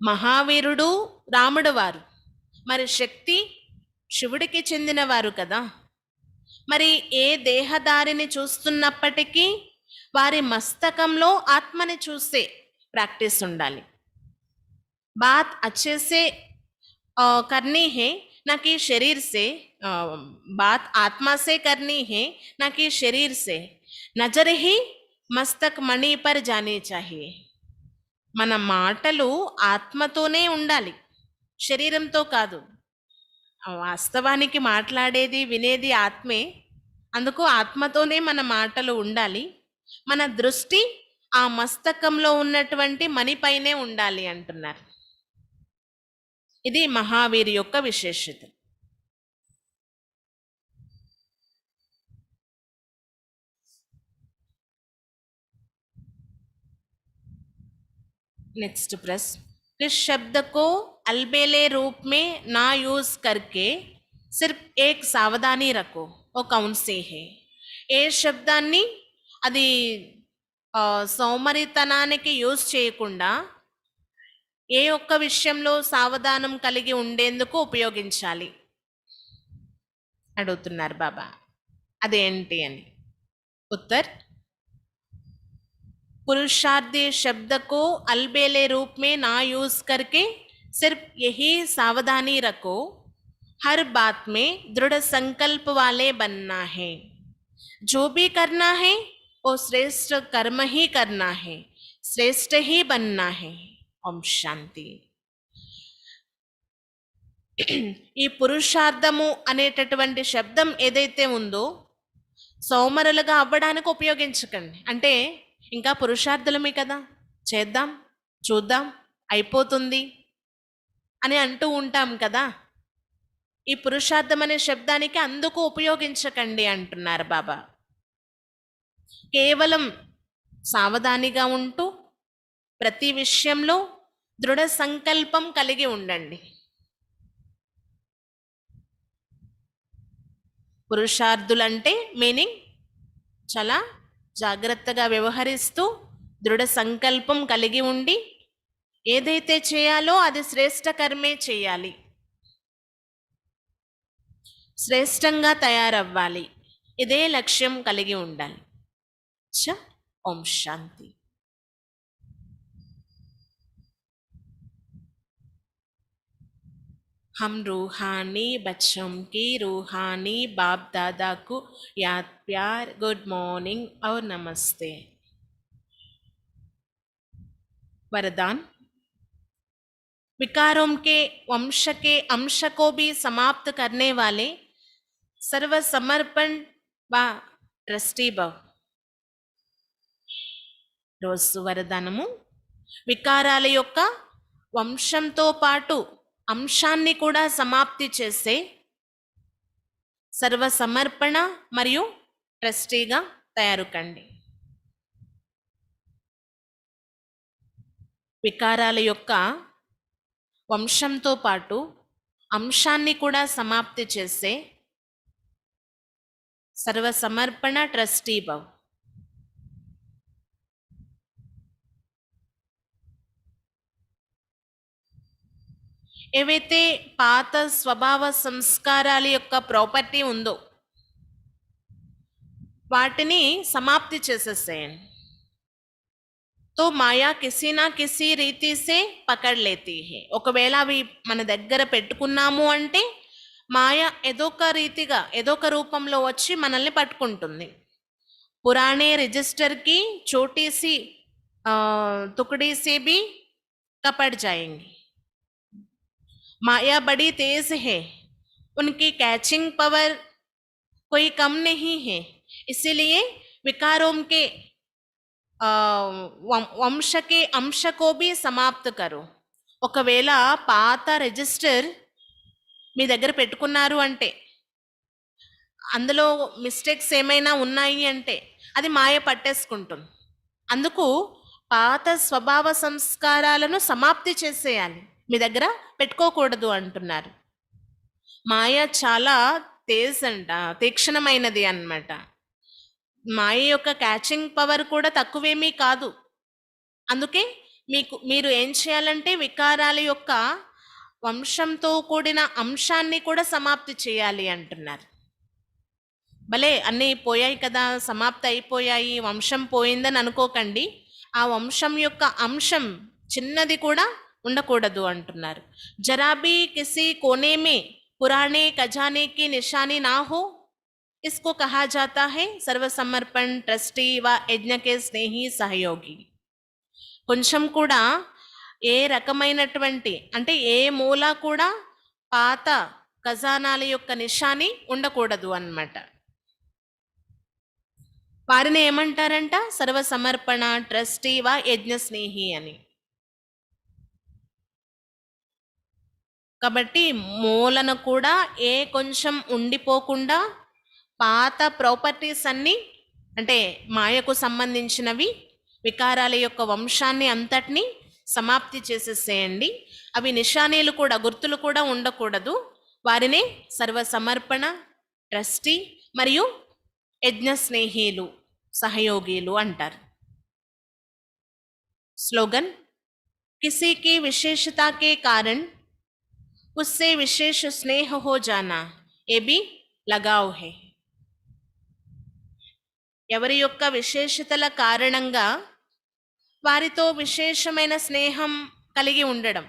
Speaker 1: మహావీరుడు రాముడు వారు, మరి శక్తి శివుడికి చెందినవారు కదా. మరి ఏ దేహదారిని చూస్తున్నప్పటికీ వారి మస్తకంలో ఆత్మని చూసే ప్రాక్టీస్ ఉండాలి. బాత్ అచ్చే సే కర్నీ హే నా కి శరీర్ సే, బాత్ ఆత్మా సే కర్నీ హే నా కి శరీర్ సే. నజర్ హీ మస్తక్ మణి పర్ జానీ చాహియే. మన మాటలు ఆత్మతోనే ఉండాలి, శరీరంతో కాదు. వాస్తవానికి మాట్లాడేది వినేది ఆత్మే, అందుకు ఆత్మతోనే మన మాటలు ఉండాలి. మన దృష్టి ఆ మస్తకంలో ఉన్నటువంటి మణిపైనే ఉండాలి అంటున్నారు. ఇది మహావీర్ యొక్క విశేషత. नेक्स्ट प्रश्न, किस शब्द को अलबेले रूप में ना यूज करके सिर्फ एक सावधानी रखो, वो कौन से है? ఏ శబ్దాన్ని అది సౌమరితనానికి యూజ్ చేయకుండా ఏ ఒక్క విషయంలో సావధానం కలిగి ఉండేందుకు ఉపయోగించాలి అడుగుతున్నారు బాబా. అదేంటి అని. ఉత్తర్ पुरुषार्थी शब्द को अलबेले रूप में ना यूज करके सिर्फ यही सावधानी रखो, हर बात में दृढ़ संकल्प वाले बनना है. जो भी करना है वो श्रेष्ठ कर्म ही करना है, श्रेष्ठ ही बनना है. ओम शांति. ఈ పురుషార్థము అనేటటువంటి శబ్దం ఏదైతే ఉందో సౌమరులుగా అవ్వడానికి ఉపయోగించకండి. అంటే ఇంకా పురుషార్థులమే కదా, చేద్దాం చూద్దాం అయిపోతుంది అని అంటూ ఉంటాం కదా. ఈ పురుషార్థం అనే శబ్దానికి అందుకు ఉపయోగించకండి అంటున్నారు బాబా. కేవలం సావధానిగా ఉంటూ ప్రతి విషయంలో దృఢ సంకల్పం కలిగి ఉండండి. పురుషార్థులంటే మీనింగ్ చాలా జాగ్రత్తగా వ్యవహరిస్తూ దృఢ సంకల్పం కలిగి ఉండి ఏదైతే చేయాలో అది శ్రేష్ఠ కర్మే చేయాలి, శ్రేష్టంగా తయారవ్వాలి, ఇదే లక్ష్యం కలిగి ఉండాలి. ఓం శాంతి. हम रूहानी बच्चों की रूहानी बाप दादा को याद प्यार गुड मॉर्निंग और नमस्ते. वरदान, विकारों के वंश के अंश को भी समाप्त करने वाले सर्वसमर्पण व ट्रस्टी भव. రోజు వరదానము, వికారాల యొక్క వంశంతో పాటు అంశాన్ని కూడా సమాప్తి చేసే సర్వ సమర్పణ మరియు ట్రస్టీగా తయారు కండి. వికారాల యొక్క వంశంతో పాటు అంశాన్ని కూడా సమాప్తి చేసే సర్వ సమర్పణ ట్రస్టీ భవ్. ఏవైతే పాత స్వభావ సంస్కారాల యొక్క ప్రాపర్టీ ఉందో వాటిని సమాప్తి చేసేసేయండి. तो మాయా కిసీ నా కిసీ రీతి సే పకడ్ లేతీ హై. ఒకవేళ అవి మన దగ్గర పెట్టుకున్నాము అంటే మాయ ఏదొక రీతిగా ఏదొక రూపంలో వచ్చి మనల్ని పట్టుకుంటుంది. పురాణే రిజిస్టర్ కి చోటీ సి తుకड़ी से भी कपड़ जाएंगी. माया बड़ी तेज है, उनकी कैचिंग पावर कोई कम नहीं है. इसीलिए विकारों के వంశ के अंश को भी समाप्त करो. ఒకవేళ పాత రిజిస్టర్ మీ దగ్గర పెట్టుకున్నారు అంటే అందులో మిస్టేక్స్ ఏమైనా ఉన్నాయి అంటే అది మాయ పట్టేసుకుంటుంది. అందుకు పాత స్వభావ సంస్కారాలను సమాప్తి చేసేయాలి, మీ దగ్గర పెట్టుకోకూడదు అంటున్నారు. మాయ చాలా తీక్షణమైనది అన్నమాట. మాయ యొక్క క్యాచింగ్ పవర్ కూడా తక్కువేమీ కాదు. అందుకే మీరు ఏం చేయాలంటే వికారాల యొక్క వంశంతో కూడిన అంశాన్ని కూడా సమాప్తి చేయాలి అంటున్నారు. భలే అన్నీ పోయాయి కదా, సమాప్తి అయిపోయాయి, వంశం పోయిందని అనుకోకండి. ఆ వంశం యొక్క అంశం చిన్నది కూడా ఉండకూడదు అంటున్నారు. జరాబీ కిసి కోనే మే పురాణే ఖజానే కి నిశానీ నా హో, इसको कहा जाता है सर्वसमर्पण ट्रस्टी व यज्ञ के स्नेही सहयोगी. కొంచెం కూడా ఏ రకమైనటువంటి అంటే ఏ మూల కూడా పాత ఖజానాల యొక్క నిశాని ఉండకూడదు అన్నమాట. వారిని ఏమంటారంట? సర్వసమర్పణ ట్రస్టీ వ యజ్ఞ స్నేహి అని. కాబట్టి మూలన కూడా ఏ కొంచెం ఉండిపోకుండా పాత ప్రాపర్టీస్ అన్నీ అంటే మాయకు సంబంధించినవి వికారాల యొక్క వంశాన్ని అంతటినీ సమాప్తి చేసేసేయండి. అవి నిశానీలు కూడా గుర్తులు కూడా ఉండకూడదు. వారినే సర్వసమర్పణ ట్రస్టీ మరియు యజ్ఞ స్నేహీలు सहयोगीलु अंटार. स्लोगन, किसी की विशेषता के कारण उससे विशेष स्नेह हो जाना ये भी लगाव है. ఎవరి యొక్క విశేషతల కారణంగా వారితో విశేషమైన స్నేహం కలిగి ఉండడం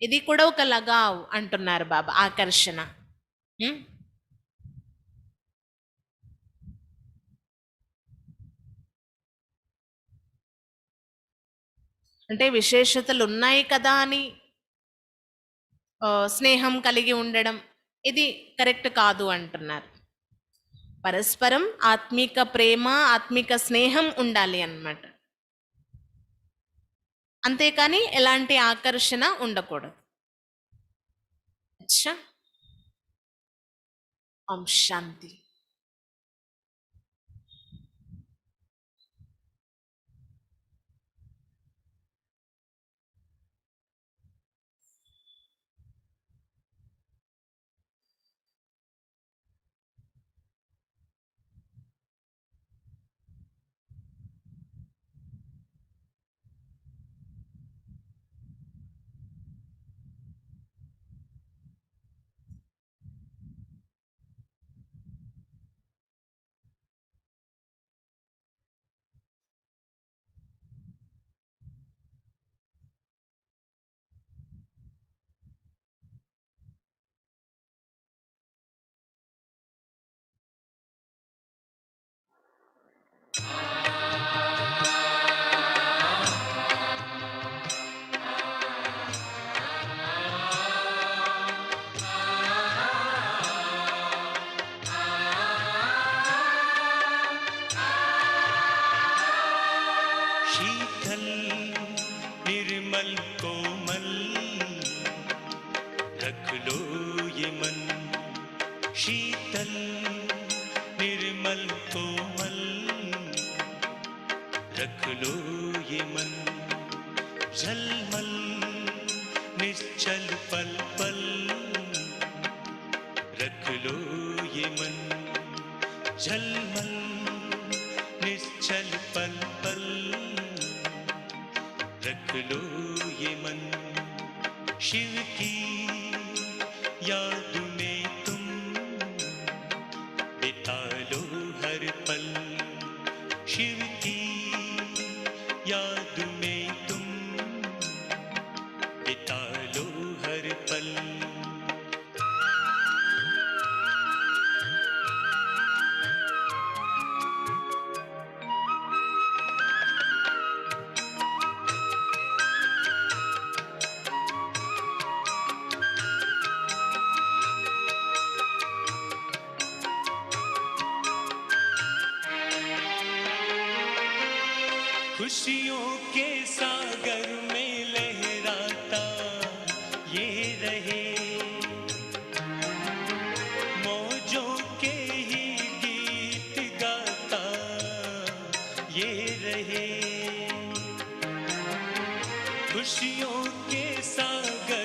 Speaker 1: ఇది కూడా ఒక లగావ్ అంటున్నారు బాబా, ఆకర్షణ. అంటే విశేషతలు ఉన్నాయి కదా అని స్నేహం కలిగి ఉండడం ఇది కరెక్ట్ కాదు అంటున్నారు. పరస్పరం ఆత్మిక ప్రేమ ఆత్మిక స్నేహం ఉండాలి అన్నమాట. అంతేకాని ఎలాంటి ఆకర్షణ ఉండకూడదు. అచ్చా, ఓం శాంతి.
Speaker 2: शीतल निर्मल कोमल रख लो ये मन, शीतल निर्मल कोमल रख लो ये मन, झलमल निश्चल पल पल रख लो ये मन, झलमल निश्चल पल पल रख लो ये मन। शिव की याद में तुम बिता लो हर पल, शिव की याद में तुम बिता लो हर पल। खुशियों के सागर में लहराता ये रहे, मौजों के ही गीत गाता ये रहे, खुशियों के सागर